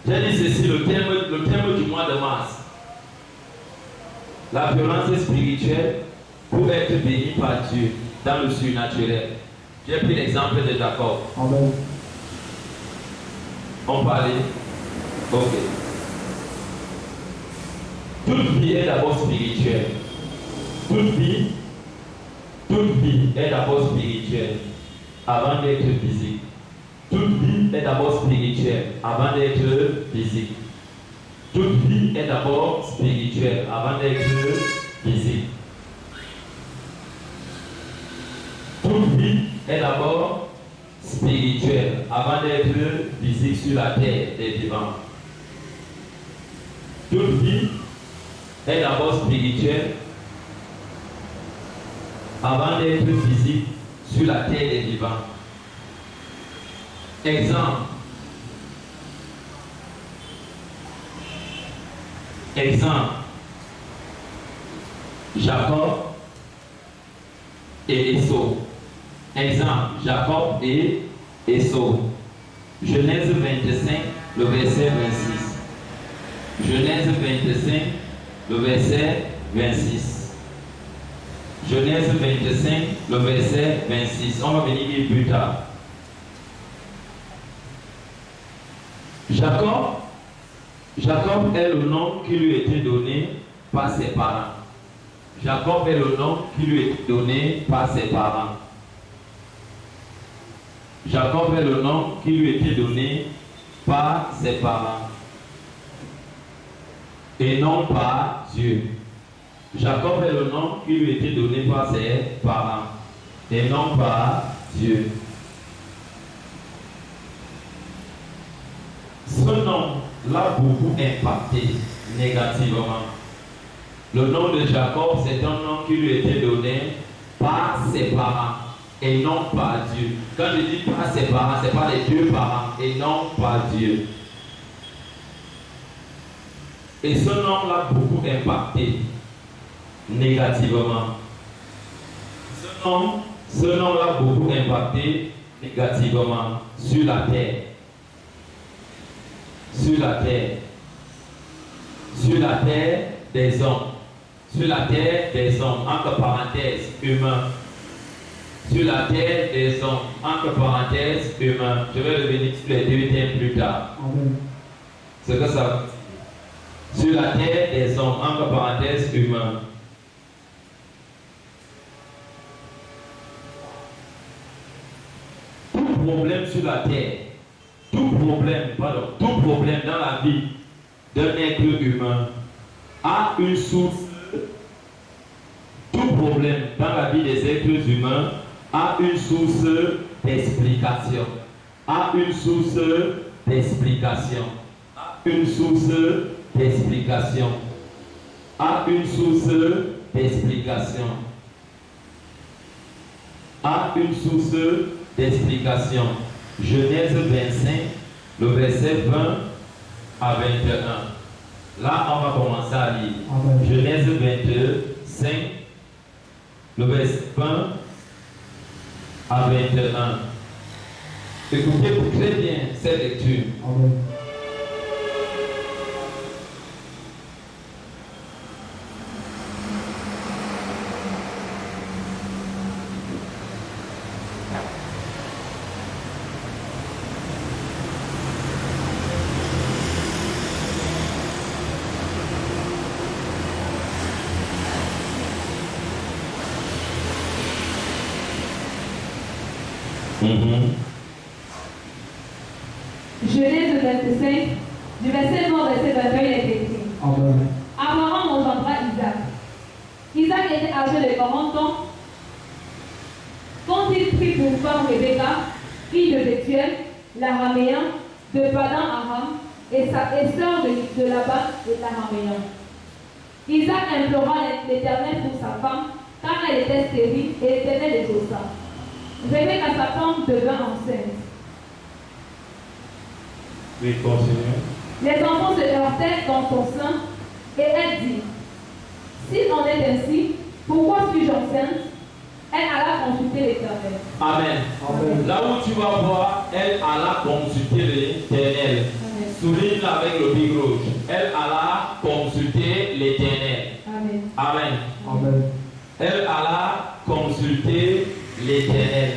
J'ai dit ceci, le thème du mois de mars. La violence spirituelle pour être bénie par Dieu dans le surnaturel. J'ai pris l'exemple de Jacob. On parlait. Ok. Toute vie est d'abord spirituelle. Toute vie est d'abord spirituelle avant d'être physique. Toute vie est d'abord spirituelle avant d'être physique. Toute vie est d'abord spirituelle avant d'être physique. Toute vie est d'abord spirituelle avant d'être physique sur la terre des vivants. toute vie est d'abord spirituelle avant d'être physique sur la terre des vivants. Exemple. Jacob et Esau. Exemple, Jacob et Esau. Genèse 25, le verset 26. Genèse 25, le verset 26. Genèse 25, le verset 26. On va venir lire plus tard. Jacob est le nom qui lui a été donné par ses parents. Jacob est le nom qui lui a été donné par ses parents. Jacob est le nom qui lui a été donné par ses parents. Et non par Dieu. Jacob est le nom qui lui a été donné par ses parents. Et non par Dieu. Ce nom l'a beaucoup impacté négativement. Le nom de Jacob, c'est un nom qui lui a été donné par ses parents et non par Dieu. Quand je dis par ses parents, ce n'est pas les deux parents et non par Dieu. Et ce nom l'a beaucoup impacté négativement. Ce nom l'a beaucoup impacté négativement sur la terre. Sur la terre des hommes, sur la terre des hommes, entre parenthèses, humains, sur la terre des hommes, entre parenthèses, humains. Je vais revenir sur les deux thèmes plus tard. Amen. C'est que ça veut dire. Sur la terre des hommes, entre parenthèses, humains. Tout problème sur la terre, tout problème dans la vie d'un être humain a une source. Tout problème dans la vie des êtres humains a une source d'explication. A une source d'explication. A une source d'explication. A une source d'explication. A une source d'explication. Genèse 25, le verset 20 à 21. Là, on va commencer à lire. Amen. Genèse 25, le verset 20 à 21. Écoutez très bien cette lecture. Amen. Genèse 25, du verset 20 au verset 21, il est écrit. Amen. Abraham engendra Isaac. Isaac était âgé de 40 ans quand il prit pour femme Rebecca, fille de Bethuel, l'araméen, de Padan Aram, et sœur de Laban et l'araméen. Isaac implora l'Éternel pour sa femme, car elle était stérile et l'Éternel les exauça. Rebecca, sa femme, devint enceinte. Oui, continue. Les enfants se heurtèrent dans son sein et elle dit, s'il en est ainsi, pourquoi suis-je enceinte? Elle alla consulter l'Éternel. Amen. Amen. Là où tu vas voir, elle alla consulter l'Éternel. Souligne avec le big rouge. Elle alla consulter l'Éternel. Amen. Amen. Amen. Elle alla consulter l'Éternel.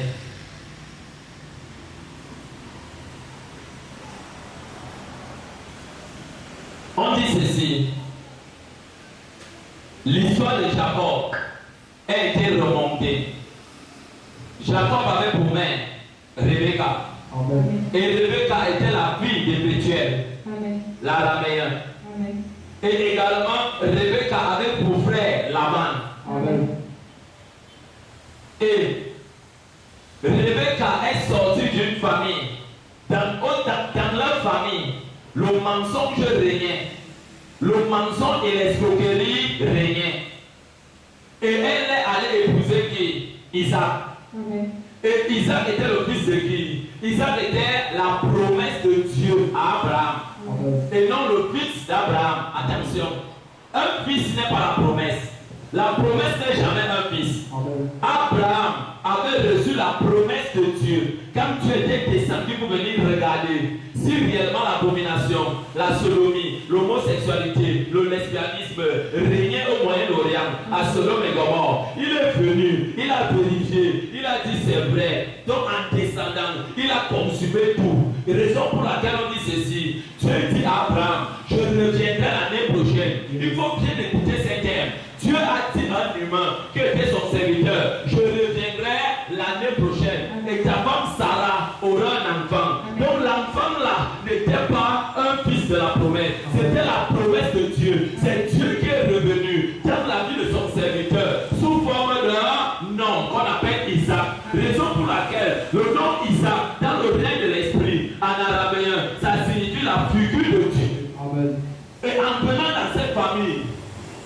On dit ceci. L'histoire de Jacob a été remontée. Jacob avait pour mère Rebecca. Amen. Et Rebecca était la fille de Bethuel, Amen. l'araméen. Amen. Et également, Rebecca avait pour frère Laban. Amen. Et Rebecca est sortie d'une famille. Dans leur famille, le mensonge régnait. le mensonge et l'escroquerie régnaient. Et elle est allée épouser qui? Isaac. Amen. Et Isaac était le fils de qui? Isaac était la promesse de Dieu à Abraham. Amen. Et non le fils d'Abraham. Attention. Un fils n'est pas la promesse. La promesse n'est jamais un fils. Amen. Abraham avait reçu la promesse de Dieu. Quand tu étais descendu pour venir regarder si réellement l'abomination, la sodomie, l'homosexualité, le lesbianisme régnait au Moyen-Orient, à Sodome et Gomorrhe, il est venu, il a vérifié, il a dit c'est vrai. Donc en descendant, il a consumé tout. Raison pour laquelle on dit ceci. Dieu dit à Abraham, je reviendrai l'année prochaine. Il faut bien écouter ces termes. Dieu a dit à un humain qui était son serviteur, je reviendrai l'année prochaine et ta femme Sarah aura un enfant. Donc l'enfant là n'était pas un fils de la promesse, c'était la promesse de Dieu. C'est Dieu qui est revenu dans la vie de son serviteur sous forme d'un nom qu'on appelle Isaac. Raison pour laquelle le nom Isaac dans le règne de l'esprit en araméen, ça signifie la figure de Dieu. Amen. Et en venant dans cette famille,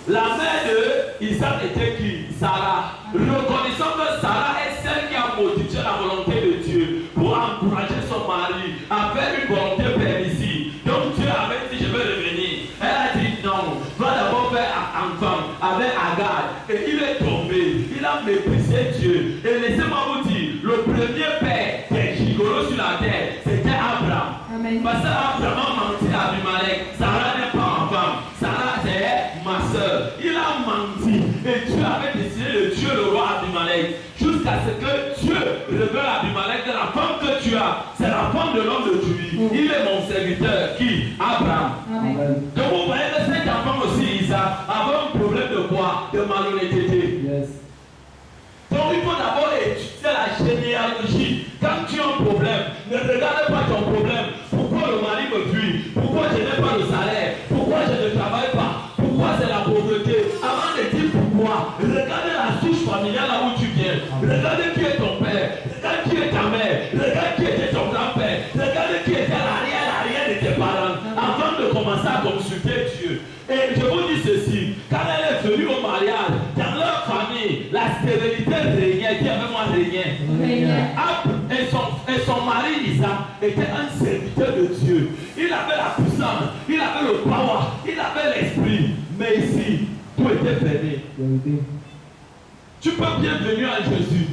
la mère de Isaac était qui? Sarah. Reconnaissant que Sarah est celle qui a modifié la volonté de Dieu pour encourager son mari à faire une volonté permissive. Donc Dieu avait dit je vais revenir. Elle a dit non, va d'abord faire enfant avec Agar. Et il est tombé, il a méprisé Dieu. Et laissez-moi vous dire, le premier père des gigolos sur la terre, c'était Abraham. Amen. Parce qu'Abraham a menti à Abimelech. Sarah n'est pas enfant. Sarah c'est ma soeur. Il a menti. Et Dieu avait décidé de tuer le roi Abimelech. Jusqu'à ce que Dieu révèle à Abimelech que la femme que tu as, c'est la femme de l'homme de Dieu. Il est mon serviteur. Qui? Abraham. Amen. Amen. Donc vous voyez que cet enfant aussi, Isaac, avait un problème de quoi? De malhonnêteté. Yes. Donc il faut d'abord étudier la généalogie. Quand tu as un problème, ne regarde pas ton problème. Pourquoi le mari me fuit? Pourquoi je n'ai pas de salaire? Pourquoi je ne travaille pas? Pourquoi c'est la pauvreté? Avant de dire pourquoi, regarde la souche familiale là où tu viens. Regarde qui est ton père. Regarde qui est ta mère. Regarde qui était ton grand-père. Regarde qui était l'arrière de tes parents. Avant de commencer à consulter Dieu. Et je vous dis ceci, quand elle est venue au mariage, dans leur famille, la stérilité régnait, qui avec moi régnait. Et son mari Isaac était un serviteur de Dieu. Il avait la puissance, il avait le pouvoir, il avait l'esprit. Mais ici, tout était fermé. Vérité. Tu peux bien venir à Jésus.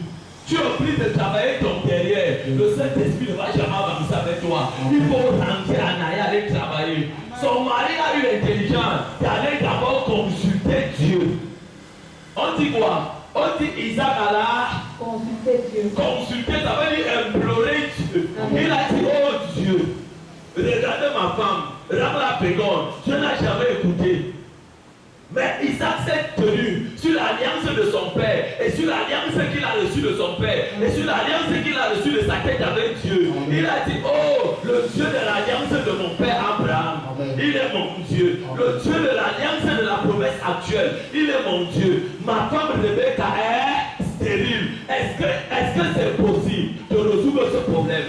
Tu es obligé de travailler ton derrière. Le Saint-Esprit ne va jamais avancer avec toi. Il faut rentrer en arrière, aller travailler. Son mari a eu l'intelligence d'aller d'abord consulter Dieu. On dit quoi? On dit Isaac alla Consultez Dieu. consulter, ça veut dire implorer Dieu. Il a dit, oh Dieu, regardez ma femme, rends-la féconde. Je n'ai jamais écouté. Mais Isaac s'est tenu sur l'alliance de son père et sur l'alliance qu'il a reçue de son père et sur l'alliance qu'il a reçue de sa tête avec Dieu. Il a dit, oh, le Dieu de l'alliance de mon père Abraham, il est mon Dieu. Le Dieu de l'alliance de la promesse actuelle, il est mon Dieu. Ma femme Rebecca est stérile. Est-ce que c'est possible de résoudre ce problème?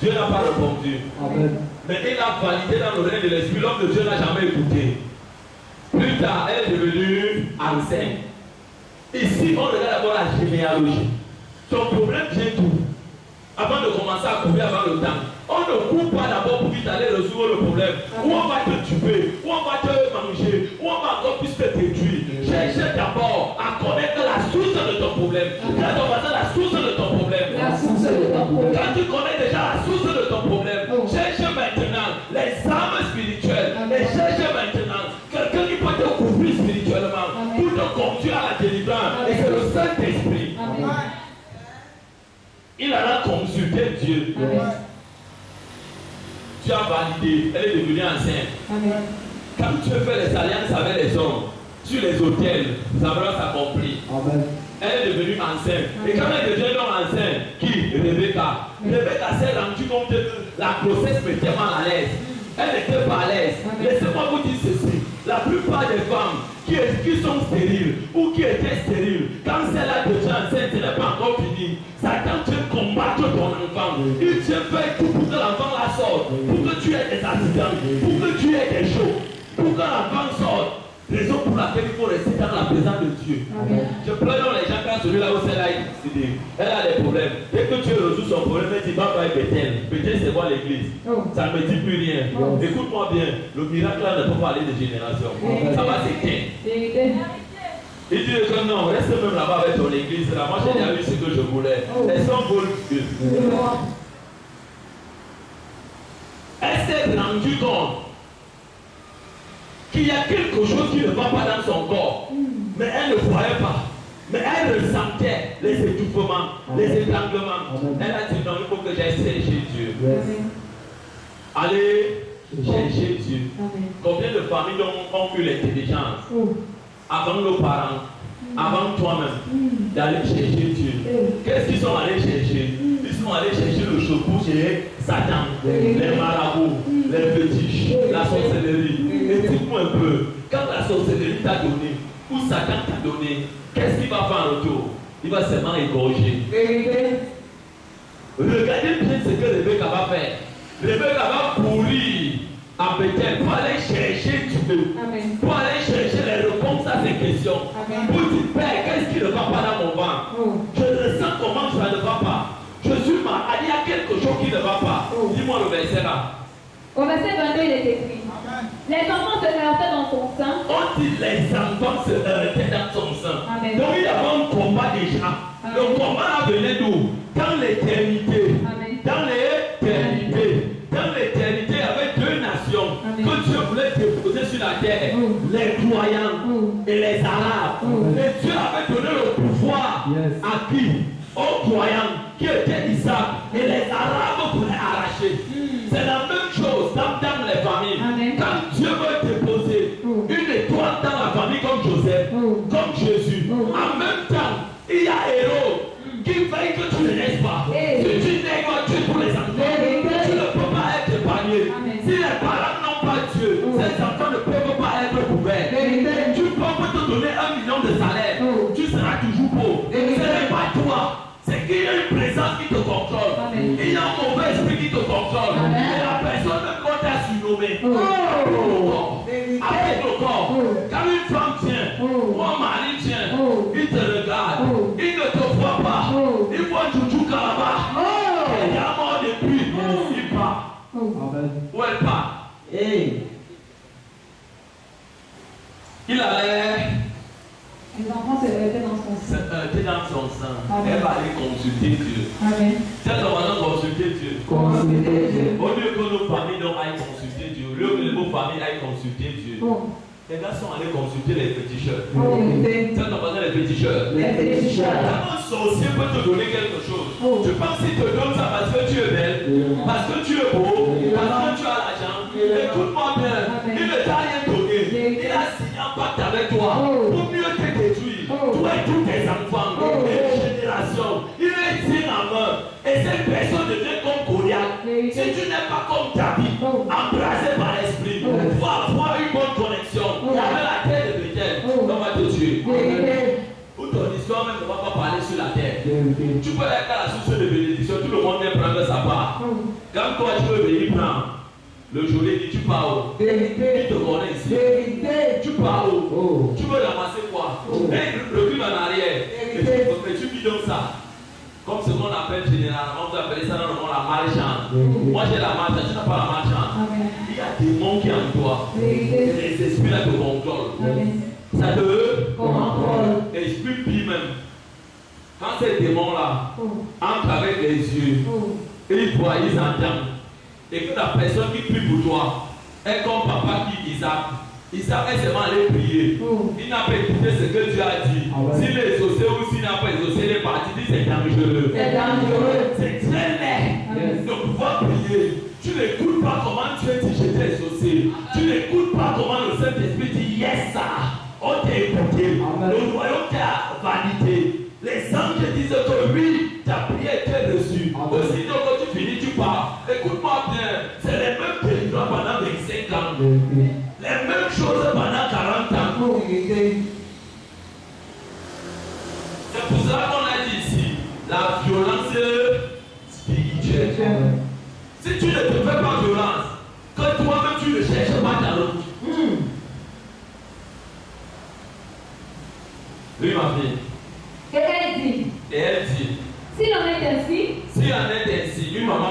Dieu n'a pas répondu. Amen. Mais il a validé dans le règne de l'esprit. L'homme de Dieu n'a jamais écouté. Plus tard, elle est devenue enceinte. Ici, on regarde d'abord la généalogie. Son problème vient d'où? Avant de commencer à courir avant le temps. On ne court pas d'abord pour vite aller résoudre le problème. Ou on va te tuer, ou on va te manger, ou on va encore plus te détruire. Cherche d'abord à connaître la source de ton problème. Quand on va dire la source de ton problème. La source de ton problème. Quand tu connais déjà la source de ton problème, cherche maintenant les armes spirituelles. Et cherche maintenant quelqu'un qui peut te couvrir spirituellement pour te conduire à la délivrance. Et c'est le Saint-Esprit. Amen. Il alla consulter Dieu. Amen. Tu as validé, elle est devenue enceinte. Amen. Quand tu fais les alliances avec les hommes, sur les hôtels, ça va s'accomplir. Amen. Elle est devenue enceinte. Et quand elle devient donc enceinte, qui? Rebecca. Rebecca s'est rendue compte que la grossesse mettait mal à l'aise. Elle n'était pas à l'aise. Laissez-moi vous dire ceci. La plupart des femmes qui sont stériles ou qui étaient stériles, quand celle-là devient enceinte, ce n'est pas encore fini. Satan vient combattre ton enfant. Il vient faire tout pour que l'enfant la sorte, pour que tu aies des accidents, pour que tu aies des choses. pour que la vente sorte. Raison pour laquelle il faut rester dans la présence de Dieu. Amen. Je pleure dans les gens quand celui-là où c'est là, elle a des problèmes. Dès que tu résout son problème, elle dit va pas avec Bethel. Bethel, c'est quoi l'église? Ça ne me dit plus rien. Écoute-moi bien, le miracle là ne peut pas aller de génération. Ça va s'éteindre. Il dit que non, reste même là-bas avec ton église. Là. Moi, j'ai déjà vu ce que je voulais. Elles sont bonnes. Elle s'est rendue compte qu'il y a quelque chose qui ne va pas dans son corps. Mais elle ne voyait pas. Mais elle ressentait les étouffements, les étranglements. Elle a dit non, il faut que j'aille chercher Dieu. Allez chercher Dieu. Combien de familles ont eu l'intelligence avant nos parents, avant toi-même, d'aller chercher Dieu? Qu'est-ce qu'ils sont allés chercher? Ils sont allés chercher le chevaux chez Satan, les marabouts, les fétiches, la sorcellerie. Et dis-moi un peu, quand la sorcellerie t'a donné, ou Satan t'a donné, qu'est-ce qu'il va faire en retour? Il va seulement égorger. Regardez bien ce que Rebecca va faire. Rebecca va courir à Bethel pour aller chercher Dieu, pour aller chercher les réponses à ces questions. Pour dire, Père, qu'est-ce qui ne va pas dans mon ventre? Je ressens comment ça ne va pas. Je suis malade, il y a quelque chose qui ne va pas. Dis-moi le verset là. Au verset 22, il est écrit: les enfants se heurtaient dans son sein. On dit les enfants se heurtaient dans son sein. Amen. Donc il y avait un combat déjà. Amen. Le combat venait d'où? Dans l'éternité. Amen. Dans l'éternité. Dans l'éternité, il y avait deux nations. Amen. Que Dieu voulait déposer sur la terre. Les croyants et les arabes. Et Dieu avait donné le pouvoir à qui? Aux croyants qui étaient Isaac. Et les arabes voulaient arracher. C'est la même chose dans les familles. Amen. Quand Dieu veut déposer une étoile dans la famille comme Joseph, comme Jésus, en même temps, il y a Héros qui veille que tu ne naisses pas. Si tu nais, tu es pour les enfants. Tu ne peux pas être épargné. Si les parents n'ont pas Dieu, ces enfants ne peuvent pas être couverts. Tu peux te donner 1 million de salaire. Tu seras toujours pauvre. Ce n'est pas toi. C'est qu'il y a une présence qui te contrôle. Amen. Il y a un mauvais esprit qui te contrôle. Amen. Et la personne même quand t'a surnommé. Avec le corps. Quand une femme tient, ou un mari tient, il te regarde. Il ne te voit pas. Il voit Joujou Kalaba. Il y a mort depuis. Il part. Où elle part? Il allait. Les enfants se heurtaient dans son sein. Dans son sein. Amen. Elle va aller consulter Dieu. Amen. C'est normalement consulter Dieu. Consulter Dieu. Au lieu que nos familles aillent consulter Dieu, au lieu que nos familles aillent consulter Dieu, les gars sont allés consulter les féticheurs. C'est normalement les féticheurs. Quand un sorcier peut te donner quelque chose, tu penses qu'il te donne ça parce que tu es belle, parce que tu es beau, parce que tu as l'argent. Écoute-moi bien, il ne t'a rien donné. Il a signé un pacte avec toi pour mieux te détruire. Toi et tous tes enfants, et générations, il les tient en main. Et cette personne devient comme Goliath. Si tu n'es pas comme David, embrasé par l'esprit, pour avoir une bonne connexion avec la terre de Bethel, on va te tuer. Pour ton histoire même ne va pas parler sur la terre. Tu peux être à la source de bénédiction, tout le monde vient prendre sa part. Quand toi tu veux venir prendre, le journée dit tu pars où? Qui te connaît ici? Tu pars où? Tu veux ramasser quoi? Et recule en arrière. Et tu bidonnes ça. Comme ce qu'on appelle généralement, vous appelez ça dans le monde la malchance. Moi j'ai la malchance, tu n'as pas la malchance. Il y a des démons qui en toi. Les esprits là te contrôlent. Ça te contrôle. Esprit pire même. Quand ces démons là entrent avec les yeux, ils voient, ils entendent. Et que la personne qui prie pour toi est comme papa qui Isaac. Isaac est seulement allé prier. Il n'a pas écouté ce que Dieu a dit. S'il est exaucé ou s'il n'a pas exaucé, il est parti. Il dit c'est dangereux. C'est très laid de pouvoir prier. Tu n'écoutes pas comment tu es dit je t'ai exaucé. Tu n'écoutes pas comment le Saint-Esprit dit yes ça. On t'a écouté. Le royaume t'a validé. Les anges disent que oui, ta prière était reçue. Aussitôt que tu finis, tu pars. Écoute-moi bien, c'est les mêmes territoires pendant 25 ans. Les mêmes choses pendant 40 ans. C'est pour cela qu'on a dit ici, la violence spirituelle. Si tu ne te fais pas violence, que toi-même tu ne cherches pas ta route. Oui, ma fille. Et elle dit, s'il en est ainsi, si en est ainsi, une maman,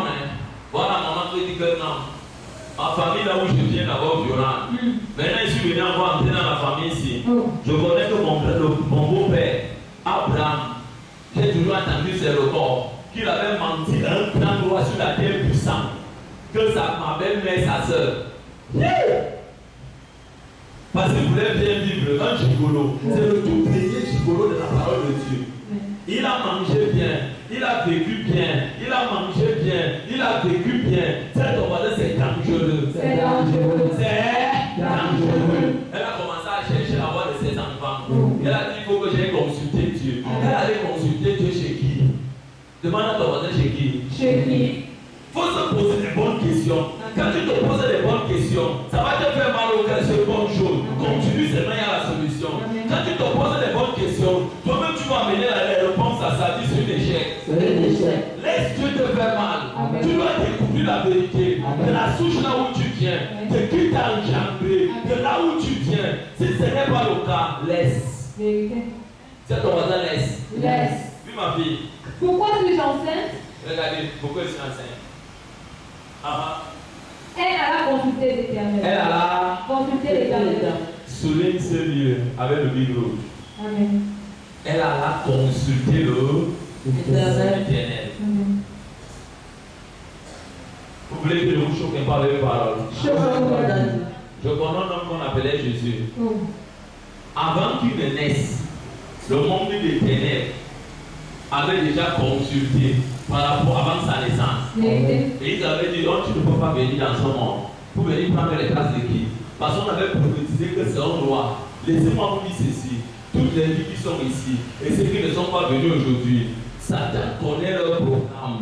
voilà, maman qui dit que non. Ma famille, là où je viens, d'abord violente. Maintenant, je suis venu encore entrer dans la famille ici. Je connais que mon beau-père, Abraham, j'ai toujours entendu ses records, qu'il avait menti dans un grand droit sur la terre puissante, que ma belle-mère, sa soeur. Parce qu'il voulait bien vivre, un gigolo. C'est le tout premier gigolo de la parole de Dieu. Il a mangé bien, il a vécu bien, il a mangé bien, il a vécu bien. Cette voisin, c'est dangereux. c'est dangereux. C'est dangereux. Elle a commencé à chercher la voix de ses enfants. Elle a dit, il faut que j'aille consulter Dieu. Elle allait consulter Dieu chez qui? Demande à ton voisin chez qui? Chez qui? Il faut se poser les bonnes questions. Quand tu te poses les bonnes questions, ça va te faire mal au cœur, c'est une bonne chose. Continue, c'est là, il y a la solution. Quand tu te poses les bonnes questions, toi-même tu vas amener la réponse à sa vie sur un échec. Laisse Dieu te faire mal. Tu dois découvrir la vérité. De la souche là où tu viens, de qui t'a engendré, de là où tu viens. Si ce n'est pas le cas, laisse. Vérité. C'est ton voisin, laisse. Laisse. Oui, ma fille. Pourquoi suis-je enceinte? Regardez, pourquoi je suis enceinte? Elle alla consulter l'Éternel. Elle alla consulter l'Éternel. souligne ce lieu avec le big rouge. Amen. Elle alla consulter l'Éternel. Amen. Vous voulez que je vous choque par les paroles? Je connais un homme qu'on appelait Jésus. Avant qu'il ne naisse, le monde des ténèbres avait déjà consulté par rapport avant sa naissance. Et ils avaient dit, oh, tu ne peux pas venir dans ce monde pour venir prendre les places de qui? Parce qu'on avait prophétisé que c'est un roi. Laissez-moi vous dire ceci. Toutes les vies qui sont ici et ceux qui ne sont pas venus aujourd'hui, Satan connaît leur programme.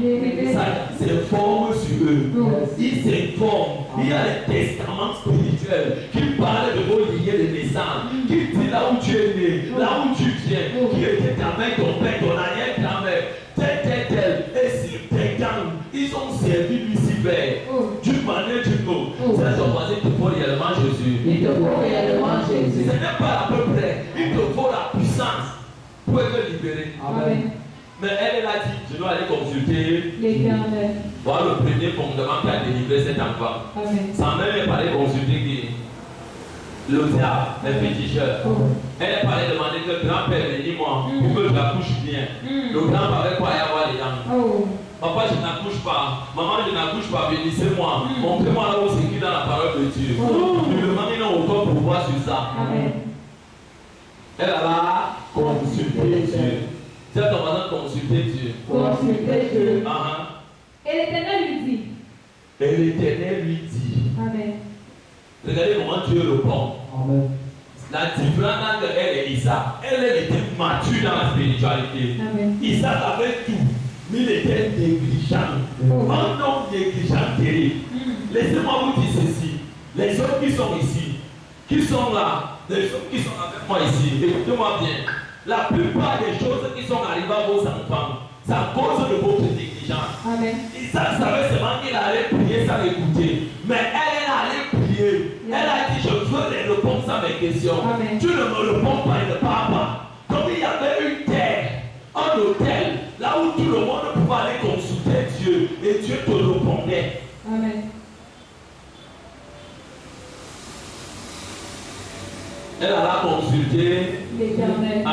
Satan s'informe sur eux. Il s'informe. Il y a les testaments spirituels qui parlent de vos lignées de naissance, qui dit là où tu es né, là où tu viens, qui était ta mère, ton père, ton arrière-grand-mère, tel. Et si tes gangs, ils ont servi Lucifer d'une manière d'une autre, c'est ton voisin qui te faut réellement Jésus. Il te faut réellement Jésus. Ce n'est pas à peu près. Il te faut la puissance pour être libéré. Amen. Mais elle a dit, je dois aller consulter l'Éternel. voilà le premier fondement qui a délivré cet enfant. Amen. Sans même aller consulter qui? Le diable, les féticheurs. Elle est allée demander que grand-père, dis-moi, pour que je l'accouche bien. Le grand-père avait quoi y avoir dedans? Papa, je n'accouche pas. Maman, je n'accouche pas. Bénissez-moi. Montrez-moi là où c'est écrit dans la parole de Dieu. Nous demandons une autre pour voir sur ça. Amen. Elle a consulté Dieu. C'est ton voisin consulter Dieu. Consulter Dieu. Uh-huh. Et l'Éternel lui dit. Et l'Éternel lui dit. Amen. Regardez comment Dieu répond. Amen. La différence entre elle et Isaac, elle était mature dans la spiritualité. Amen. Isaac avait tout, mais il était négligent. Un homme négligent terrible. Laissez-moi vous dire ceci. Les hommes qui sont ici, qui sont là, les hommes qui sont avec moi ici, écoutez-moi bien. La plupart des choses qui sont arrivées à vos enfants, c'est à cause de votre négligence. Amen. Isaac savait seulement qu'il allait prier sans écouter. Mais elle allait prier. Elle a dit, je veux les réponses à mes questions. Amen. Tu ne me réponds pas, il ne parle pas. Comme il y avait une terre, un hôtel, là où tout le monde pouvait aller consulter Dieu. Et Dieu te répondait. Amen. Elle alla consulter l'Éternel.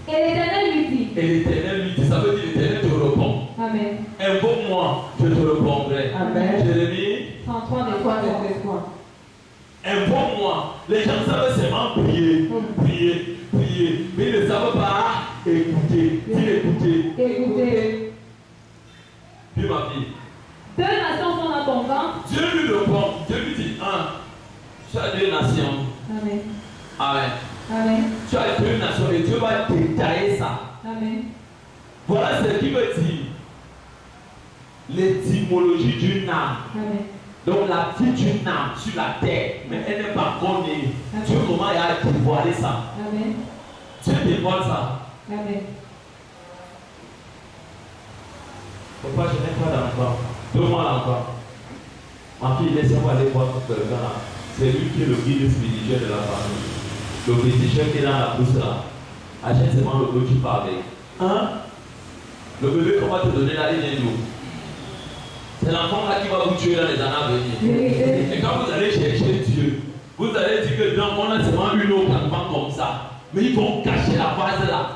Et l'Éternel lui dit. Et l'Éternel lui dit, ça veut dire l'Éternel te répond. Amen. Invoque-moi, je te répondrai. Amen. Jérémie 33 des 3 des 3. Invoque-moi. Les gens savent seulement prier, mais ils ne savent pas écouter. Dis écouter. Écoutez. Puis ma fille. 2 nations sont dans ton ventre. Dieu lui répond. Dieu lui dit, tu as 2 nations. Amen. Amen. Amen. Tu as 2 nations et Dieu va détailler ça. Amen. Voilà ce qui veut dire l'étymologie d'une âme. Amen. Donc la vie d'une âme sur la terre, mais elle n'est pas encore née. Dieu comment il a dévoilé ça. Amen. Dieu dévoile ça. Amen. Papa, je n'ai pas d'enfant. Donne-moi l'enfant. Ma fille, laisse-moi aller voir quelqu'un là. C'est lui qui est le guide spirituel de la famille. Le féticheur qui est dans la pousse là. Achète seulement le bleu, tu pars avec. Hein? Le bébé qu'on va te donner là, il est d'où? C'est l'enfant là qui va vous tuer dans les années à venir. Et quand vous allez chercher Dieu, vous allez dire que dans mon a seulement une autre enfant comme ça. Mais ils vont cacher la base là.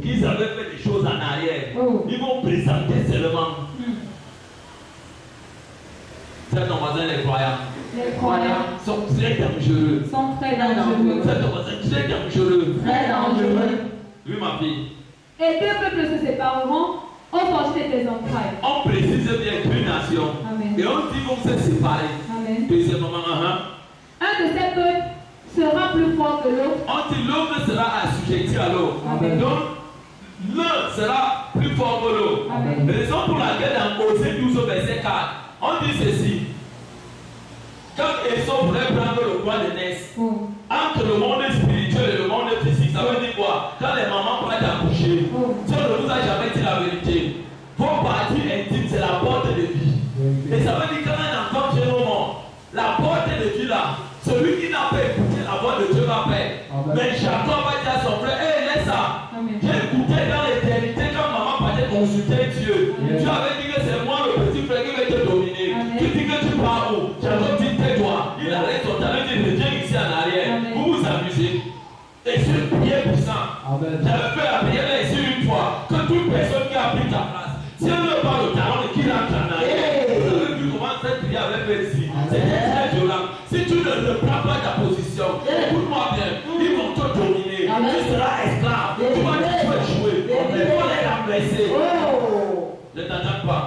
Qu'ils avaient fait des choses en arrière. Ils vont présenter seulement. C'est ton voisin, les croyants. Les croyants sont très dangereux. Sont très dangereux. C'est ton voisin très dangereux. Très dangereux. Oui, ma fille. Et deux peuples se sépareront, on forgeait tes entrailles. On précise bien qu'une nation. Amen. Et on dit qu'on s'est séparés. Amen. Deuxièmement, Un de ces peuples sera plus fort que l'autre. on dit l'autre sera assujetti à l'autre. Amen. Donc, l'un sera plus fort que l'autre. Amen. Raison pour laquelle dans Osée 12 au verset 4, on dit ceci. Quand Esau voulait prendre le roi de Ness, entre le monde spirituel et le monde physique, ça veut dire quoi? Quand les mamans prennent à coucher, si on ne vous a jamais dit la vérité, vos parties intimes, c'est la porte de vie. Et ça veut dire quand un enfant vient au monde, la porte de vie là, celui qui n'a pas écouté la voix de Dieu va perdre. Mais Jacob va dire à son frère, hé, laisse ça. J'ai écouté dans l'éternité quand maman partait consulter Dieu. Dieu avait dit que c'est moi le petit frère qui va te dominer. Tu dis que tu pars où? Jacob dit tais-toi. Il arrête son talent, il revient ici en arrière. Vous vous amusez. Et c'est une prière puissante. J'avais fait la prière là ici une fois. Que toute personne qui a pris ta place, si elle ne pas le talent et qu'il rentre en arrière, vous avez vu comment cette prière avait fait ici. C'était très violent. Si tu ne reprends pas ta position, écoute-moi bien, ils vont te dominer. Tu seras esclave. Tu vas jouer. Il faut les remplacer. Ne t'attends pas.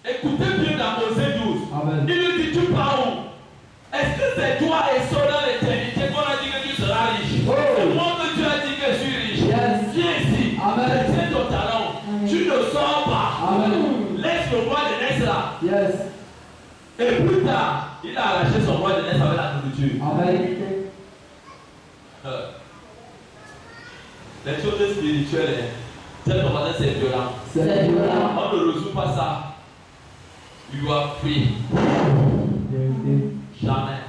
Écoutez bien dans Osée 12. Il lui dit, tu pars où? Est-ce que c'est toi et ça dans l'éternité qu'on a dit que tu seras riche? C'est moi que tu as dit que je suis riche. Viens ici. C'est ton talent. Tu ne sors pas. Laisse le roi de Ness là. Et plus tard, il a arraché son roi de Ness avec la nourriture. Les choses spirituelles, c'est ton voisin, c'est violent. On ne résout pas ça. You are free. Jamais.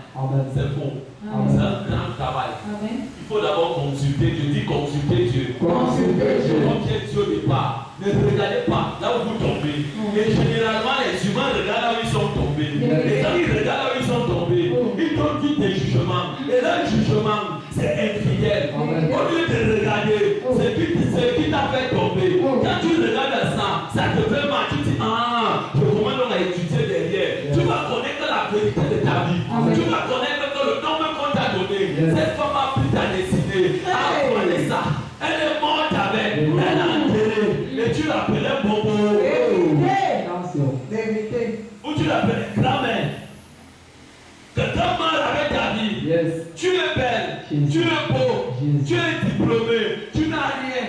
C'est faux. C'est un grand travail. Il faut d'abord consulter Dieu. Dis consulter Dieu. Consulter Dieu. Comme Dieu au départ. Ne regardez pas là où vous tombez. Et généralement, les humains regardent là où ils sont tombés. Et quand ils regardent là où ils sont tombés, ils donnent vite des jugements. Et là, le jugement, c'est infidèle. Au lieu de regarder ce qui t'a fait tomber, quand tu regardes ça, ça te fait mal. Tu dis, ah, je commence donc à étudier derrière. Tu vas connaître la vérité de ta vie. Tu vas connaître que le nom qu'on t'a donné, cette femme a pris ta destinée. Ah, connais ça. Elle est morte avec. Elle a enterré. Et tu l'appelais Bobo. Ou tu l'appelais grand-mère. Que grand-mère avec ta vie. Tu es belle. Tu es beau. Tu es diplômé. Tu n'as rien.